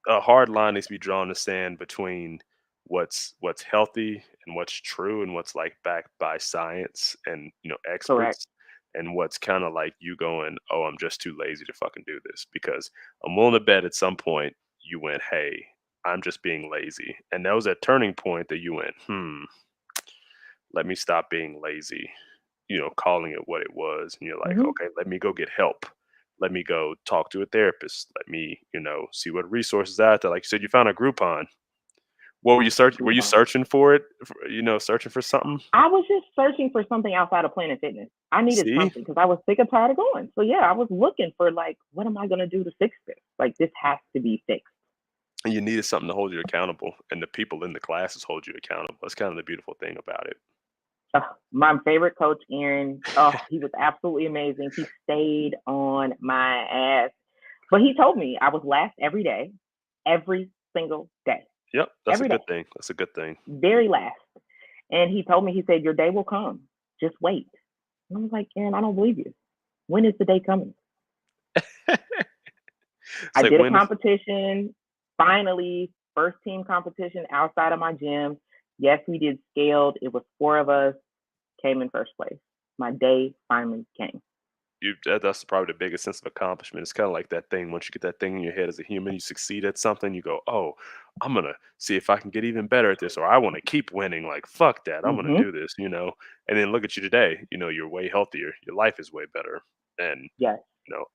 A hard line needs to be drawn in the sand between what's healthy and what's true and what's like backed by science and Correct. experts, and what's kind of like you going, oh, I'm just too lazy to fucking do this. Because I'm willing to bet at some point you went, hey, I'm just being lazy, and that was that turning point that you went, let me stop being lazy, calling it what it was. And you're like, Mhm. okay, let me go get help. Let me go talk to a therapist. Let me, see what resources out there. Like you said, you found a Groupon. What were you searching? Were you Groupon. searching for it? Searching for something? I was just searching for something outside of Planet Fitness. I needed See, something because I was sick and tired of going. So yeah, I was looking for like, what am I gonna do to fix this? Like this has to be fixed. and you needed something to hold you accountable, and the people in the classes hold you accountable. That's kind of the beautiful thing about it. My favorite coach, Aaron. Oh, he was absolutely amazing. He stayed on my ass, but he told me I was last every single day, Yep, that's a every day, good thing. That's a good thing. very last. And he told me, he said, your day will come. Just wait. And I was like, Aaron, I don't believe you. When is the day coming? It's I like did a when is competition, finally, first team competition outside of my gym. Yes, we did scaled. It was four of us, came in first place. My day finally came. that's probably the biggest sense of accomplishment. It's kind of like that thing. Once you get that thing in your head as a human, you succeed at something. You go, "Oh, I'm gonna see if I can get even better at this," or "I want to keep winning." Like, fuck that, I'm gonna Mm-hmm. do this. And then look at you today. You're way healthier. Your life is way better, and Yes.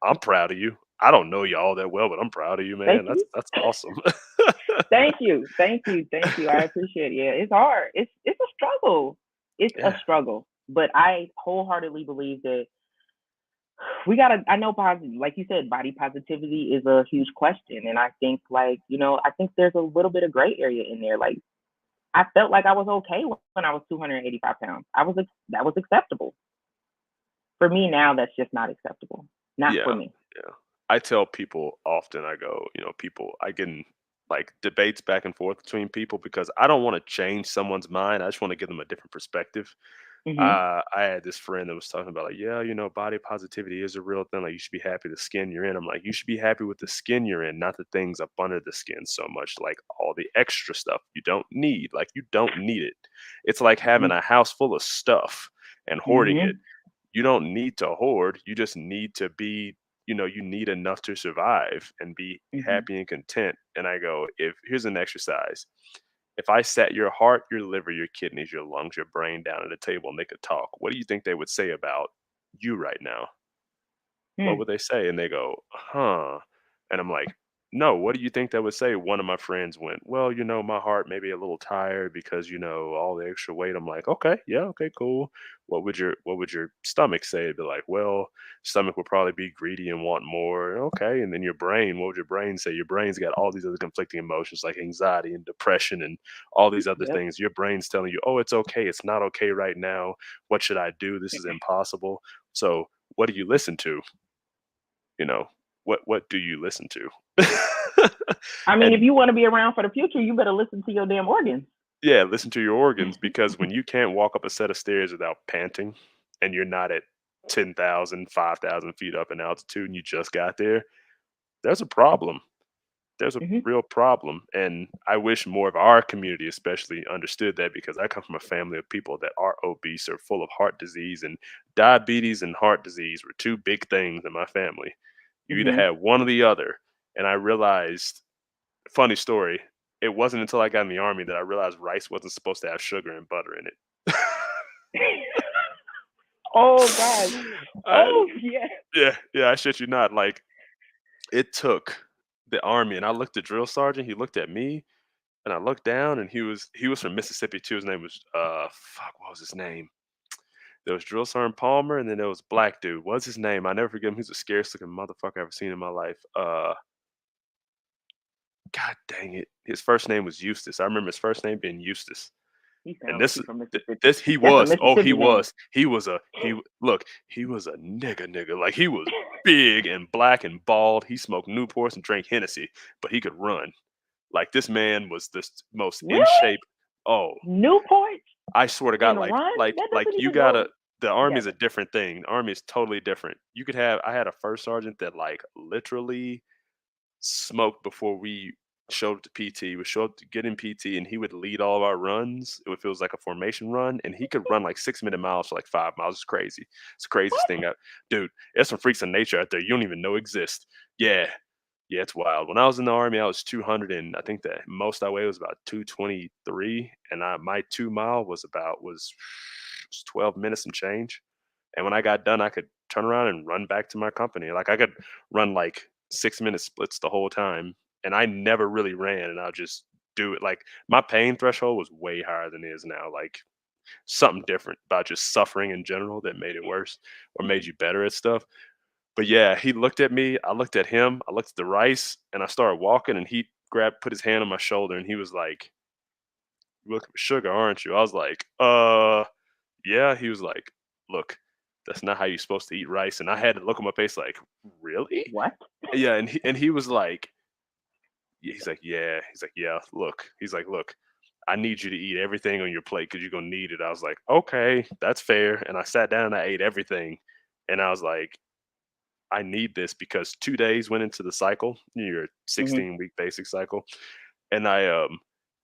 I'm proud of you. I don't know you all that well, but I'm proud of you, Thank man. That's you. that's awesome. Thank you. Thank you. Thank you. I appreciate it. Yeah, it's hard. It's a struggle. It's a Yeah, struggle. But I wholeheartedly believe that we gotta, I know positive, like you said, body positivity is a huge question. And I think like, I think there's a little bit of gray area in there. Like I felt like I was okay when I was 285 pounds. That was acceptable. For me now, that's just not acceptable. Not for yeah, me. yeah. I tell people often. I go, people. I get in like debates back and forth between people because I don't want to change someone's mind. I just want to give them a different perspective. Hmm. I had this friend that was talking about like, yeah, body positivity is a real thing. Like you should be happy with the skin you're in. I'm like, you should be happy with the skin you're in, not the things up under the skin so much, like all the extra stuff you don't need. Like you don't need it. It's like having a house full of stuff and hoarding it. Hmm. You don't need to hoard. You just need to be, you need enough to survive and be Hmm. happy and content. And I go, if here's an exercise. If I sat your heart, your liver, your kidneys, your lungs, your brain down at a table and they could talk, what do you think they would say about you right now? What Hmm. would they say? And they go, huh. And I'm like, No, what do you think that would say? One of my friends went, "Well, my heart may be a little tired because, all the extra weight." I'm like, "Okay, yeah, okay, cool." What would your stomach say? They'd be like, "Well, stomach would probably be greedy and want more." Okay, and then your brain, what would your brain say? Your brain's got all these other conflicting emotions like anxiety and depression and all these other Yep. things. Your brain's telling you, "Oh, it's okay. It's not okay right now. What should I do? This is impossible." So, what do you listen to? You know, what do you listen to? I mean, if And you want to be around for the future, you better listen to your damn organs. yeah, listen to your organs because when you can't walk up a set of stairs without panting and you're not at 10,000, 5,000 feet up in altitude and you just got there, there's a problem. There's a Hmm. real problem. And I wish more of our community, especially, understood that because I come from a family of people that are obese or full of heart disease, and diabetes and heart disease were two big things in my family. You either Hmm. had one or the other. And I realized, funny story, it wasn't until I got in the army that I realized rice wasn't supposed to have sugar and butter in it. Oh God. I Oh yeah. yeah, I shit you not. Like, it took the army, and I looked at drill sergeant, he looked at me, and I looked down, and he was from Mississippi too. His name was fuck, what was his name? There was drill sergeant Palmer, and then there was black dude. What's his name? I never forget him. He's the scariest looking motherfucker I've ever seen in my life. God dang it. His first name was Eustace. I remember his first name being Eustace. He And sounds like this he's from Mississippi. this he That's a was. Oh, he Mississippi name. was. He was a nigga. Like, he was big and black and bald. He smoked Newports and drank Hennessy, but he could run. Like, this man was the most in Really? shape. Oh, Newport I swear to God, and like run? like That like doesn't you even go gotta the army is a together. different thing. The army is totally different. I had a first sergeant that, like, literally smoked before we showed up to PT. We showed up to get in PT, and he would lead all of our runs. It feels like a formation run, and he could run like 6 minute miles for like 5 miles. It's crazy. It's the craziest What? thing. Dude, there's some freaks of nature out there you don't even know exist. Yeah, yeah, it's wild. When I was in the army, I was 200, and I think the most I weighed was about 223, and my 2 mile was 12 minutes and change. And when I got done, I could turn around and run back to my company. Like, I could run like 6 minute splits the whole time, and I never really ran. And I'll just do it. Like, my pain threshold was way higher than it is now. Like, something different about just suffering in general that made it worse or made you better at stuff. But yeah, he looked at me, I looked at him, I looked at the rice, and I started walking, and he put his hand on my shoulder, and he was like, "You looking for sugar, aren't you?" I was like, yeah." He was like, "Look, that's not how you're supposed to eat rice." And I had to look on my face like, "Really?" What? Yeah, and he was like, he's like, "Yeah." He's like, "Yeah, look." He's like, "Look, I need you to eat everything on your plate because you're gonna need it." I was like, "Okay, that's fair." And I sat down and I ate everything. And I was like, I need this because 2 days went into the cycle, your Hmm. 16-week basic cycle, and I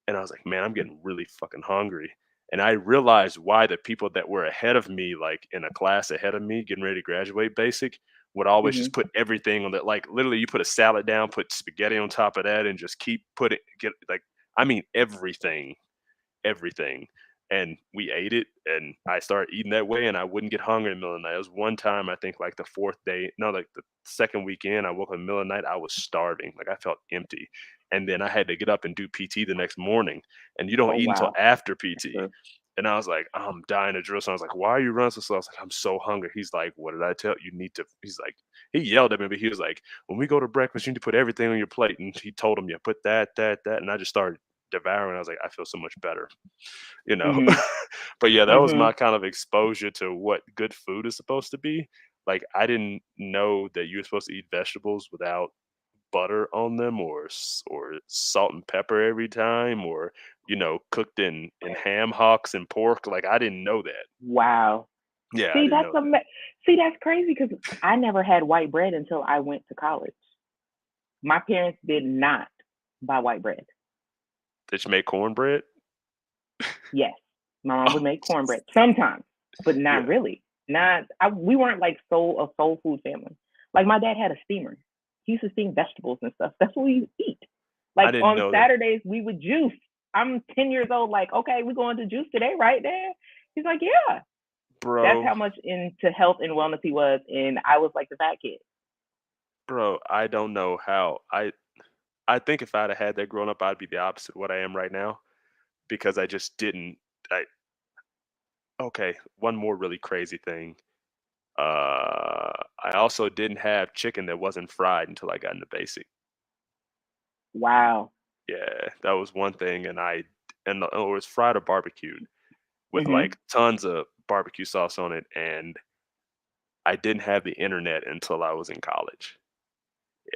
was like, "Man, I'm getting really fucking hungry." And I realized why the people that were ahead of me, like, in a class ahead of me, getting ready to graduate basic, would always Hmm. just put everything on that. Like, literally, you put a salad down, put spaghetti on top of that, and just keep putting get like, I mean, everything. And we ate it, and I started eating that way, and I wouldn't get hungry in the middle of the night. It was one time, I think, like the fourth day, no, like the second weekend, I woke up in the middle of the night, I was starving. Like, I felt empty. And then I had to get up and do PT the next morning, and you don't Oh eat until wow. after That's PT. true. And I was like, I'm dying to drill. So I was like, "Why are you running so slow?" I was like, "I'm so hungry." He's like, "What did I tell you? You need to." He's like, he yelled at me, but he was like, "When we go to breakfast, you need to put everything on your plate." And he told him, "Yeah, put that." And I just started devouring. I was like, I feel so much better, you know. Hmm. But yeah, that was Hmm. my kind of exposure to what good food is supposed to be. Like, I didn't know that you were supposed to eat vegetables without butter on them, or salt and pepper every time, or cooked in ham hocks and pork. Like, I didn't know that. Wow. Yeah, I See, didn't know that. see, that's crazy because I never had white bread until I went to college. My parents did not buy white bread. Did you make cornbread? Yes, my mom Oh, would make cornbread sometimes, but not yeah, really. Not we weren't like a soul food family. Like my dad had a steamer. He used to steam vegetables and stuff. That's what we used to eat. I Like didn't on know that, Saturdays we would juice. I'm 10 years old. Like okay, we going to juice today, right, Dad? He's like yeah. That's bro. how much into health and wellness he was, and I was like the fat kid. Bro, I don't know how. I think if I'd have had that growing up, I'd be the opposite of what I am right now because I just didn't. I Okay, one more really crazy thing. I also didn't have chicken that wasn't fried until I got into basic. Wow. Yeah, that was one thing, and it was fried or barbecued with Mhm. like tons of barbecue sauce on it, and I didn't have the internet until I was in college.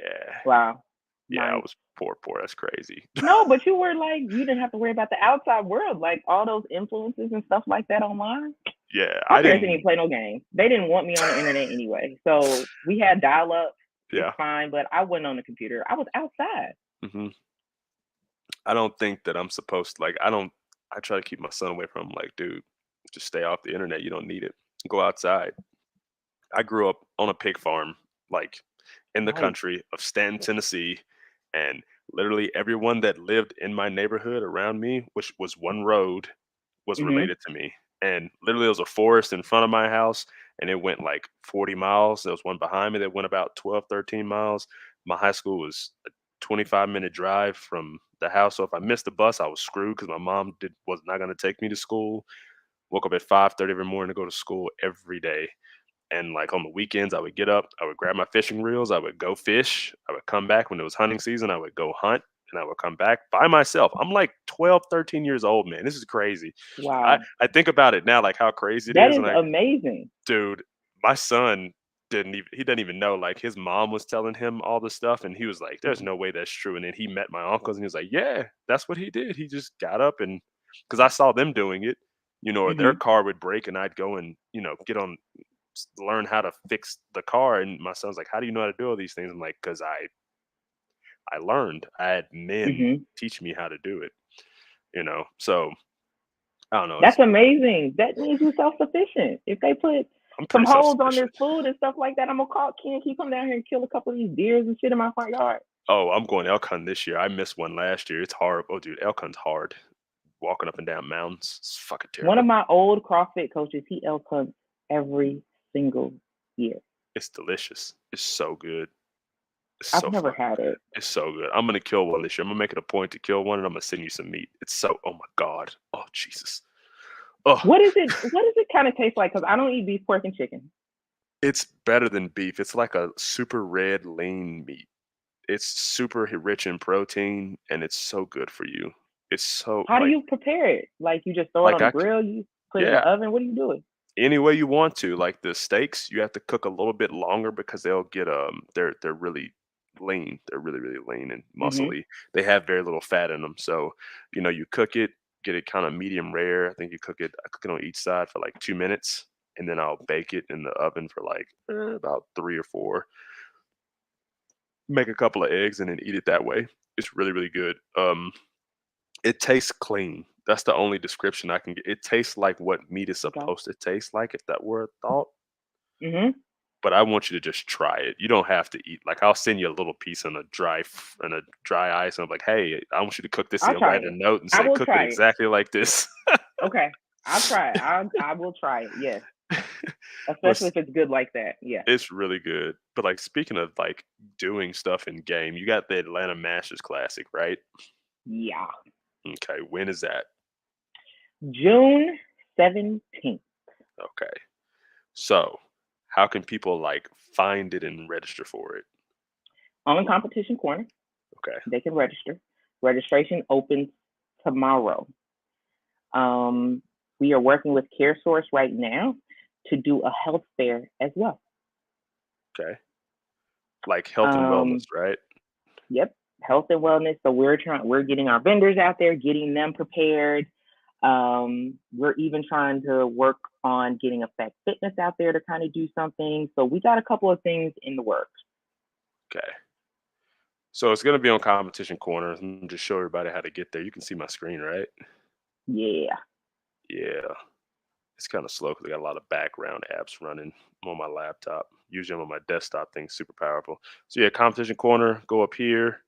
Yeah, Wow. yeah, I Nice. was poor, poor. That's crazy. No, but you were like, you didn't have to worry about the outside world, like all those influences and stuff like that online. Yeah, My I parents didn't even didn't. play no games. They didn't want me on the internet anyway. So we had dial up. It's Yeah. fine, but I wasn't on the computer. I was outside. hmm I don't think that I'm supposed to, like. I don't. I try to keep my son away from. Like, dude, just stay off the internet. You don't need it. Go outside. I grew up on a pig farm, like in the Nice. country of Stanton, Tennessee, and literally everyone that lived in my neighborhood around me, which was one road, was Mhm. related to me. And literally, there was a forest in front of my house, and it went like 40 miles. There was one behind me that went about 12, 13 miles. My high school was a 25-minute drive from the house. So if I missed the bus, I was screwed because my mom was not going to take me to school. Woke up at 5:30 every morning to go to school every day. And like on the weekends, I would get up, I would grab my fishing reels, I would go fish, I would come back when it was hunting season, I would go hunt, and I would come back by myself. I'm like 12, 13 years old, man. This is crazy. Wow. I think about it now, like how crazy it That is. is And amazing. dude, my son he didn't even know. Like his mom was telling him all this stuff, and he was like, "There's Mhm. no way that's true." And then he met my uncles, and he was like, "Yeah, that's what he did. He just got up and because I saw them doing it, or their Mhm. car would break, and I'd go and get on learn how to fix the car." And my son's like, "How do you know how to do all these things?" I'm like, "Cause I learned. I had men Mhm. teach me how to do it." So I don't know. That's amazing. That means you're self-sufficient. If they put I'm some pretty self holes on this sufficient. food and stuff like that, I'm gonna call Ken. Can you come down here and kill a couple of these deers and shit in my front yard? Oh, I'm going elk hunting this year. I missed one last year. It's hard. Oh, dude, elk hunt's hard. Walking up and down mountains, it's fucking One of terrible. my old CrossFit coaches, he elk hunts every single year. It's delicious. It's so good. It's I've so never fucking had good. it. It's so good. I'm gonna kill one this year. I'm gonna make it a point to kill one, and I'm gonna send you some meat. It's so. Oh my god. Oh Jesus. Oh, What is it? What does it kind of taste like? Because I don't eat beef, pork, and chicken. it's better than beef. It's like a super red lean meat. It's super rich in protein, and it's so good for you. It's so How do you prepare it? Like you just throw it like on the I c- grill, you put it in yeah, the oven. What are you doing? any way you want to. Like the steaks, you have to cook a little bit longer because they're really lean. They're really really lean and Mhm. muscly. They have very little fat in them. So, you cook it, get it kind of medium rare. I think I cook it on each side for like 2 minutes, and then I'll bake it in the oven for like about 3 or 4. Make a couple of eggs and then eat it that way. It's really really good. It tastes clean. That's the only description I can get. It tastes like what meat is Okay. supposed to taste like, if that were a thought. Mhm. But I want you to just try it. You don't have to eat. Like I'll send you a little piece on a dry ice, and I'm like, "Hey, I want you to cook this." I'll And try write a it. note and I say, will "Cook it try it. exactly like this." Okay. I'll try it. I will try it. Yes. but Especially if it's good like that. Yes. it's really good. But like speaking of like doing stuff in game, you got the Atlanta Masters Classic, right? Yeah. Okay, when is that? June 17th. Okay, so how can people like find it and register for it? On Competition Corner, Okay, they can register. Registration opens tomorrow. Um, we are working with CareSource right now to do a health fair as well. okay, like health and wellness, Um, right? yep, health and wellness. So we're getting our vendors out there, getting them prepared. We're even trying to work on getting Effect Fitness out there to kind of do something. So we got a couple of things in the works. Okay. So it's gonna be on Competition Corner. Let me just show everybody how to get there. You can see my screen, right? Yeah. Yeah. It's kind of slow because I got a lot of background apps running on my laptop. Usually I'm on my desktop, thing's super powerful. So yeah, Competition Corner, go up here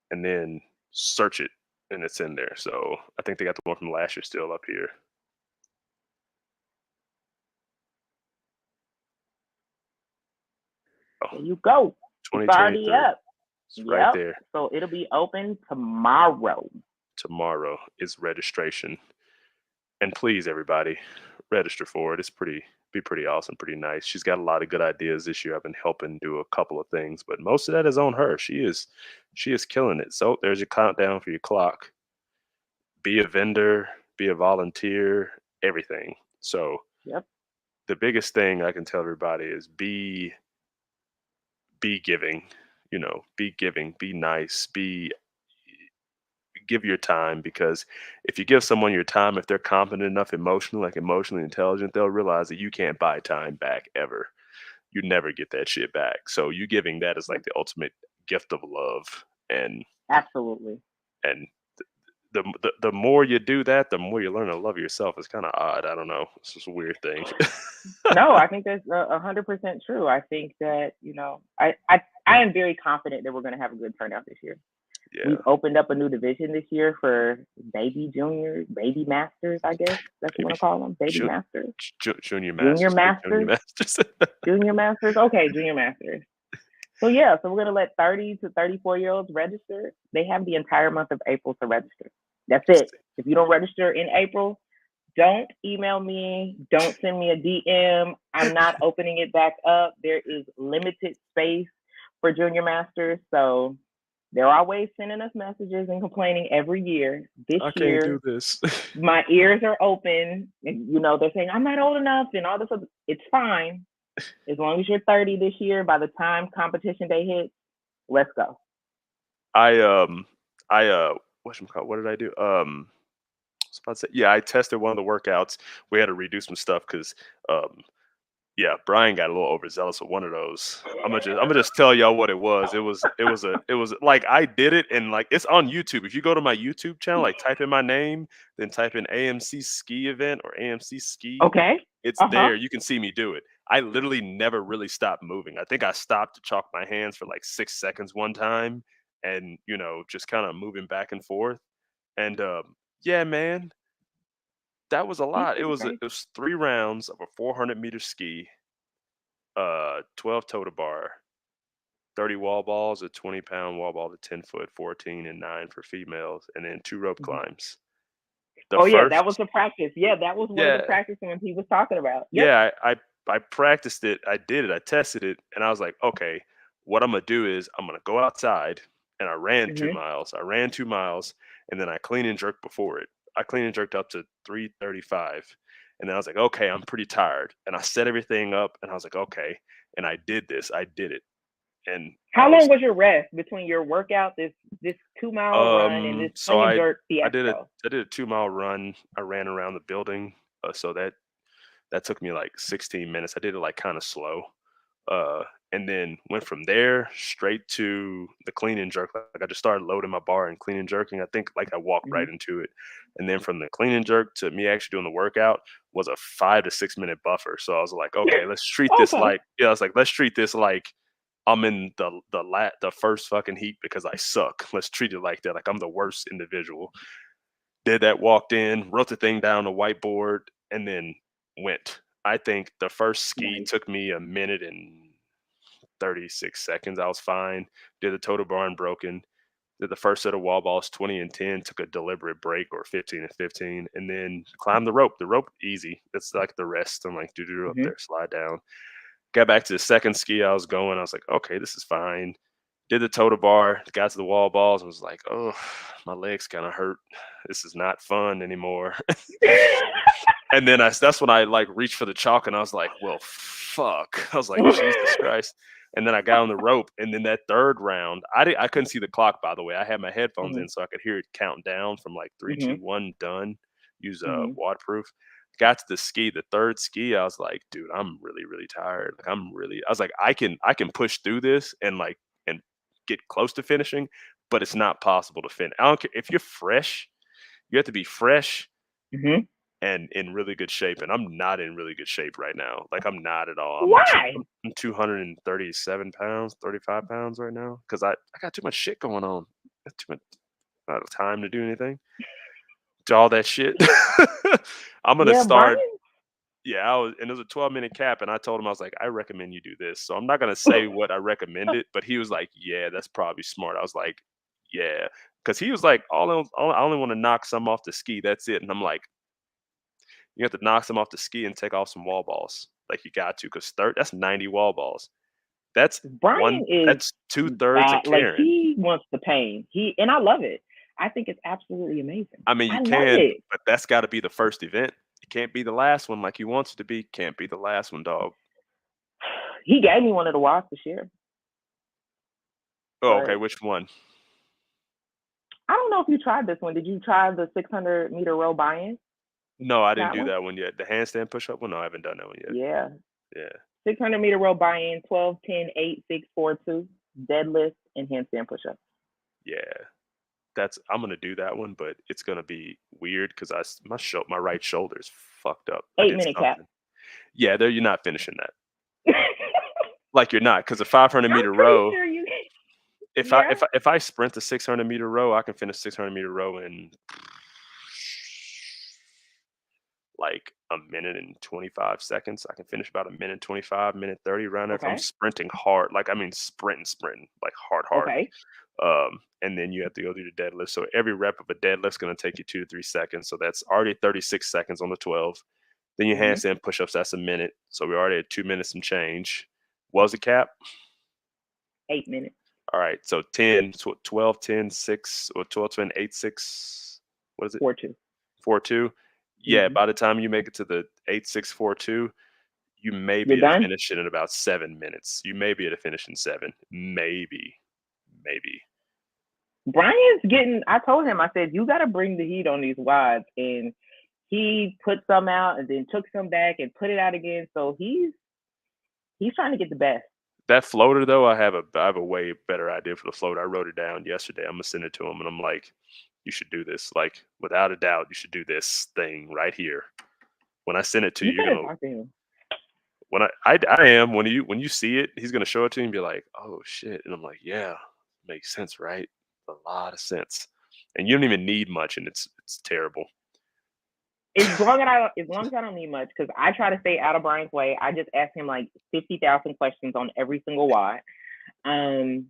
and then search it, and it's in there. So I think they got the one from last year still up here. Oh, There you go. It's already 2023. up. It's right Yep. there. So it'll be open tomorrow. Tomorrow is registration. And please, everybody, register for it. It's pretty awesome, pretty nice. She's got a lot of good ideas this year. I've been helping do a couple of things, but most of that is on her. She is killing it. So there's your countdown for your clock. Be a vendor, be a volunteer, everything. So Yep. the biggest thing I can tell everybody is be giving, be giving, be nice, be give your time, because if you give someone your time, if they're competent enough emotionally, like emotionally intelligent, they'll realize that you can't buy time back ever. You never get that shit back. So you giving that is like Yep. the ultimate gift of love. and Absolutely. and the more you do that, the more you learn to love yourself. It's kind of odd. I don't know. It's just a weird thing. No, I think that's 100% true. I think that I am very confident that we're going to have a good turnout this year. Yeah. We've opened up a new division this year for baby juniors, baby masters. I guess that's what you Maybe want to call them, baby ju- masters, junior junior masters. Big junior masters, masters. junior masters. Okay, junior masters. So yeah, so we're gonna let 30 to 34-year-olds register. They have the entire month of April to register. That's it. If you don't register in April, don't email me. Don't send me a DM. I'm not opening it back up. There is limited space for junior masters. So they're always sending us messages and complaining every year. This I can't do year, this. my ears are open. And, they're saying, I'm not old enough and all this other. It's fine. As long as you're 30 this year, by the time competition day hits, let's go. I I what did I do? I was about to say, yeah, I tested one of the workouts. We had to redo some stuff because yeah, Brian got a little overzealous with one of those. I'm gonna just tell y'all what it was. It was like I did it, and like it's on YouTube. If you go to my YouTube channel, like type in my name, then type in AMC ski event or AMC ski, Okay. it's Uh-huh. there. You can see me do it. I literally never really stopped moving. I think I stopped to chalk my hands for like 6 seconds one time, and just kind of moving back and forth. And yeah, man, that was a He's lot. It pretty was it crazy. was 3 rounds of a 400-meter ski, 12 toe to bar, 30 wall balls, a 20-pound wall ball, to 10 foot, 14 and 9 for females, and then 2 rope Mhm. climbs. The Oh yeah, that was first, the practice. Yeah, that was one of the yeah, practice ones he was talking about. Yep. yeah, I practiced it, I did it, I tested it, and I was like, okay, what I'm gonna do is I'm gonna go outside, and I ran two Mhm. miles. I ran 2 miles, and then I clean and jerked before it. I clean and jerked up to 335, and then I was like, okay, I'm pretty tired, and I set everything up, and I was like, okay, and I did this, I did it, and I How long was was your rest between your workout, this 2 mile run, and this So clean and I jerk I did a fiasco? I did a 2 mile run. I ran around the building, so that took me like 16 minutes. I did it like kind of slow, uh, and then went from there straight to the clean and jerk. Like I just started loading my bar and clean and jerking. I think like I walked Mhm. right into it, and then from the clean and jerk to me actually doing the workout was a 5 to 6 minute buffer. So I was like, okay, let's treat this Okay. like yeah. I was like, let's treat this like I'm in the first fucking heat because I suck. Let's treat it like that. Like I'm the worst individual. Did that, walked in, wrote the thing down on the whiteboard, and then went. I think the first ski Nice. took me a minute and 36 seconds. I was fine. Did the total bar unbroken. Did the first set of wall balls 20 and 10, took a deliberate break or 15 and 15, and then climbed the rope. The rope easy. It's like the rest. I'm like, do up Mhm. there, slide down. Got back to the second ski I was going. I was like, okay, this is fine. Did the total bar, got to the wall balls, and was like, oh, my legs kind of hurt. This is not fun anymore. And then that's when I like reached for the chalk, and I was like, well, fuck. I was like, Jesus Christ. And then I got on the rope, and then that third round, I couldn't see the clock, by the way. I had my headphones Mhm. in so I could hear it count down from like three, two, Mhm. one, done. Use Mhm. waterproof. Got to the ski, the third ski. I was like, dude, I'm really, really tired. Like I was like, I can push through this and like and get close to finishing, but it's not possible to finish. I don't care if you're fresh. You have to be fresh Mhm. and in really good shape, and I'm not in really good shape right now. Like, I'm not at all. Why? I'm 237 pounds, 35 pounds right now because I got too much shit going on. Got too much not time to do anything. Do all that shit. I'm gonna Yeah, start. Brian. Yeah, and it was a 12-minute cap, and I told him, I was like, "I recommend you do this." So I'm not gonna say what I recommended, but he was like, "Yeah, that's probably smart." I was like, "Yeah," because he was like, I only want to knock some off the ski. That's it." And I'm like, "You have to knock some off the ski and take off some wall balls. Like you got to, because that's 90 wall balls. That's Brian is That's 2/3 of bad. Like, carrying. he wants the pain. And I love it. I think it's absolutely amazing. I mean, you I love can, it. but that's got to be the first event. It can't be the last one like he wants it to be. Can't be the last one, dog." He gave me one of the watts this year, Oh, okay. but Which one? I don't know if you tried this one. Did you try the 600-meter row buy-in? No, I didn't That do one? that one yet. The handstand push-up one? No, I haven't done that one yet. Yeah. Yeah. 600-meter row buy-in, 12, 10, 8, 6, 4, 2, deadlift, and handstand push-ups. Yeah. I'm gonna do that one, but it's gonna be weird because my right shoulder's fucked up. I did 8-minute cap. something. Yeah, there you're not finishing that. Like you're not, because a 500-meter I'm pretty row, sure you. if I Yeah. if I sprint the 600-meter row, I can finish 600-meter row in like a minute and 25 seconds. I can finish about a minute 25, minute 30 around there if I'm Okay. sprinting hard. Like I mean sprinting, like hard. Okay. And then you have to go through the deadlift. So every rep of a deadlift's going to take you 2 to 3 seconds. So that's already 36 seconds on the 12. Then your Hmm. handstand push-ups, that's a minute. So we're already at 2 minutes and change. Was the cap? 8 minutes. All right. So 10, 12, 10, 6, or 12, 10, 8, 6. What is it? 4-2. 4, 2. Yeah. Hmm. By the time you make it to the 8, 6, 4, 2, you may You're be able to done. finish it in about 7 minutes. You may be able to finish in 7. Maybe. Maybe. Brian's getting. I told him. I said you got to bring the heat on these wads, and he put some out and then took some back and put it out again. So he's trying to get the best. That floater though, I have a way better idea for the floater. I wrote it down yesterday. I'm gonna send it to him, and I'm like, "You should do this. Like, without a doubt, you should do this thing right here." When I send it to you, You you're better gonna talk to him. I am when you see it, he's gonna show it to you and be like, "Oh shit," and I'm like, "Yeah, makes sense, right? A lot of sense." And you don't even need much, and it's terrible. As long as I don't need much, because I try to stay out of Brian's way. I just ask him like 50,000 questions on every single wad. Um,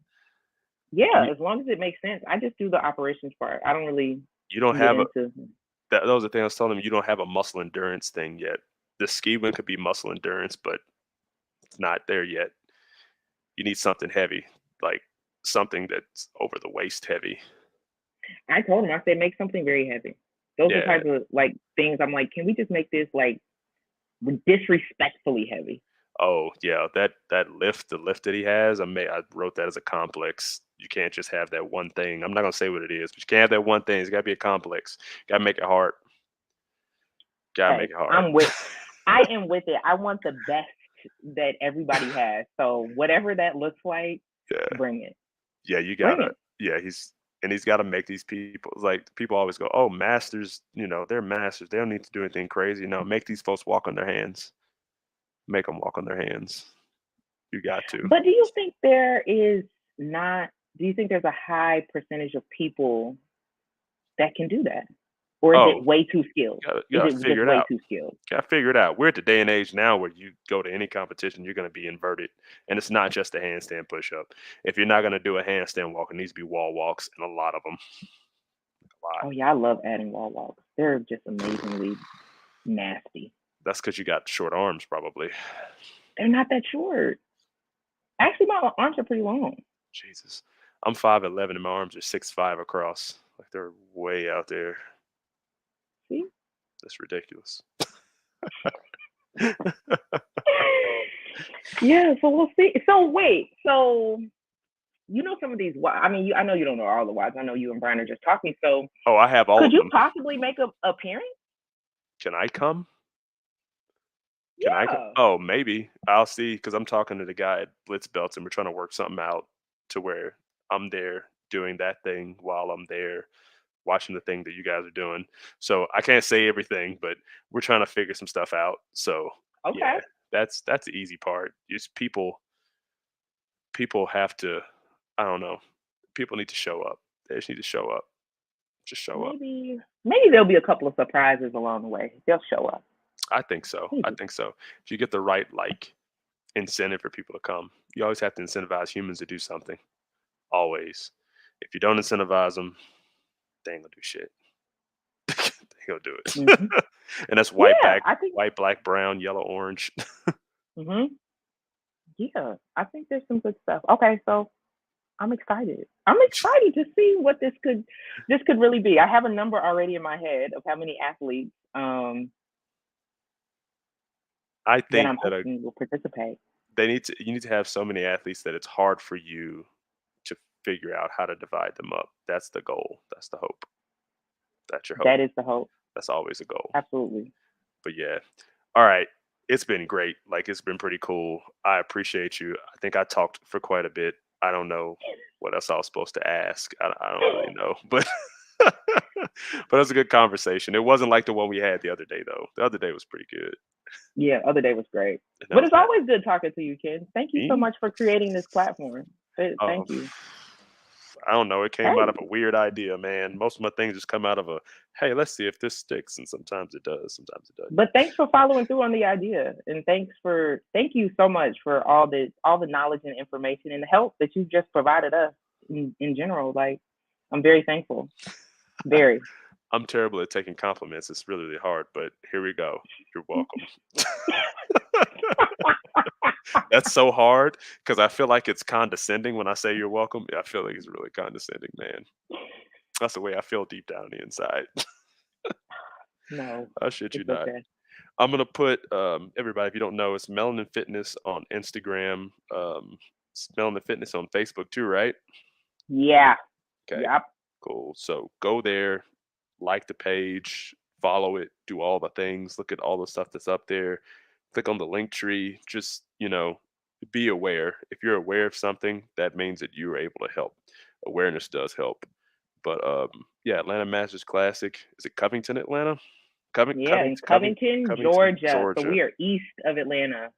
yeah, You as long as it makes sense. I just do the operations part. I don't really you don't get have a into. that was the thing I was telling him. You don't have a muscle endurance thing yet. The ski win could be muscle endurance, but it's not there yet. You need something heavy, like something that's over the waist heavy. I told him. I said make something very heavy. Those are Yeah. types of like things. I'm like, can we just make this like disrespectfully heavy? Oh, yeah. The lift that he has, I wrote that as a complex. You can't just have that one thing. I'm not gonna say what it is, but you can't have that one thing. It's gotta be a complex. Gotta make it hard. Gotta make Hey, it hard. I am with it. I want the best that everybody has. So whatever that looks like, Yeah. bring it. Yeah, you Bring gotta it. yeah, he's gotta make these people like people always go, "Oh, masters, they're masters. They don't need to do anything crazy." No, make these folks walk on their hands. Make them walk on their hands. You got to. But do you think there is not? Do you think there's a high percentage of people that can do that, or is it Oh, way too skilled? you Is gotta it just figure it way out. too skilled? Gotta figure it out. We're at the day and age now where you go to any competition, you're gonna be inverted. And it's not just a handstand push up. If you're not gonna do a handstand walk, it needs to be wall walks and a lot of them. A lot. Oh yeah, I love adding wall walks. They're just amazingly nasty. That's because you got short arms, probably. They're not that short. Actually, my arms are pretty long. Jesus. I'm 5'11" and my arms are 6'5" across. Like they're way out there. See? That's ridiculous. Yeah. So we'll see. So wait. So you know some of these. I mean, I know you don't know all the wives. I know you and Brian are just talking. So Oh, I have all could of you them. possibly make a appearance? Can I come? Can I? Yeah. Oh, maybe. I'll see because I'm talking to the guy at Blitz Belts and we're trying to work something out to where I'm there doing that thing while I'm there watching the thing that you guys are doing. So I can't say everything, but we're trying to figure some stuff out. So Okay. yeah, that's the easy part. It's people have to. I don't know. People need to show up. They just need to show up. Just show up. Maybe there'll be a couple of surprises along the way. They'll show up. I think so. I Maybe. think so. If you get the right like incentive for people to come, you always have to incentivize humans to do something. Always. If you don't incentivize them, they ain't gonna do shit. They gonna do Hmm. it. And that's Yeah, I think. white, black, brown, yellow, orange. Hmm. Yeah, I think there's some good stuff. Okay, so I'm excited. I'm excited to see what this could really be. I have a number already in my head of how many athletes I that think I'm that hoping will participate. you need to have so many athletes that it's hard for you to figure out how to divide them up. That's the goal. That's the hope. That's your hope. That is the hope. That's always a goal. Absolutely. But yeah. All right. It's been great. Like it's been pretty cool. I appreciate you. I think I talked for quite a bit. I don't know what else I was supposed to ask. I don't really know. But but it was a good conversation. It wasn't like the one we had the other day though. The other day was pretty good. Yeah, other day was great. And that But was it's always good talking to you, Ken. Thank you so me. much for creating this platform. Oh, Thank you. I don't know. It came out of Hey, a weird idea, man. Most of my things just come out of a hey, let's see if this sticks. And sometimes it does. Sometimes it doesn't. but thanks for following through on the idea, and thank you so much for all the knowledge and information and the help that you've just provided us in general. Like, I'm very thankful. Very. I'm terrible at taking compliments. It's really, really hard, but here we go. You're welcome. That's so hard because I feel like it's condescending when I say you're welcome. I feel like it's really condescending, man. That's the way I feel deep down the inside. No, I shit you it's not. okay. I'm gonna put everybody. If you don't know, it's Melanin Fitness on Instagram. It's Melanin Fitness on Facebook too, right? Yeah. Okay, Yep. cool. So go there, like the page, follow it, do all the things, look at all the stuff that's up there. Click on the link tree. Just, be aware. If you're aware of something, that means that you're able to help. Awareness does help. But yeah, Atlanta Masters Classic. Is it Covington, Atlanta? Yeah, in Covington, Covington, Georgia. So Georgia. we are east of Atlanta.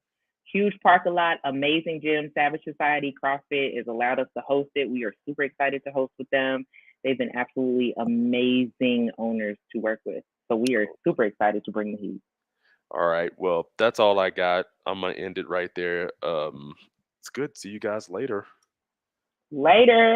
Huge parking lot, amazing gym. Savage Society CrossFit has allowed us to host it. We are super excited to host with them. They've been absolutely amazing owners to work with. So we are super excited to bring the heat. All right. Well, that's all I got. I'm gonna end it right there. It's good. See you guys later. Later.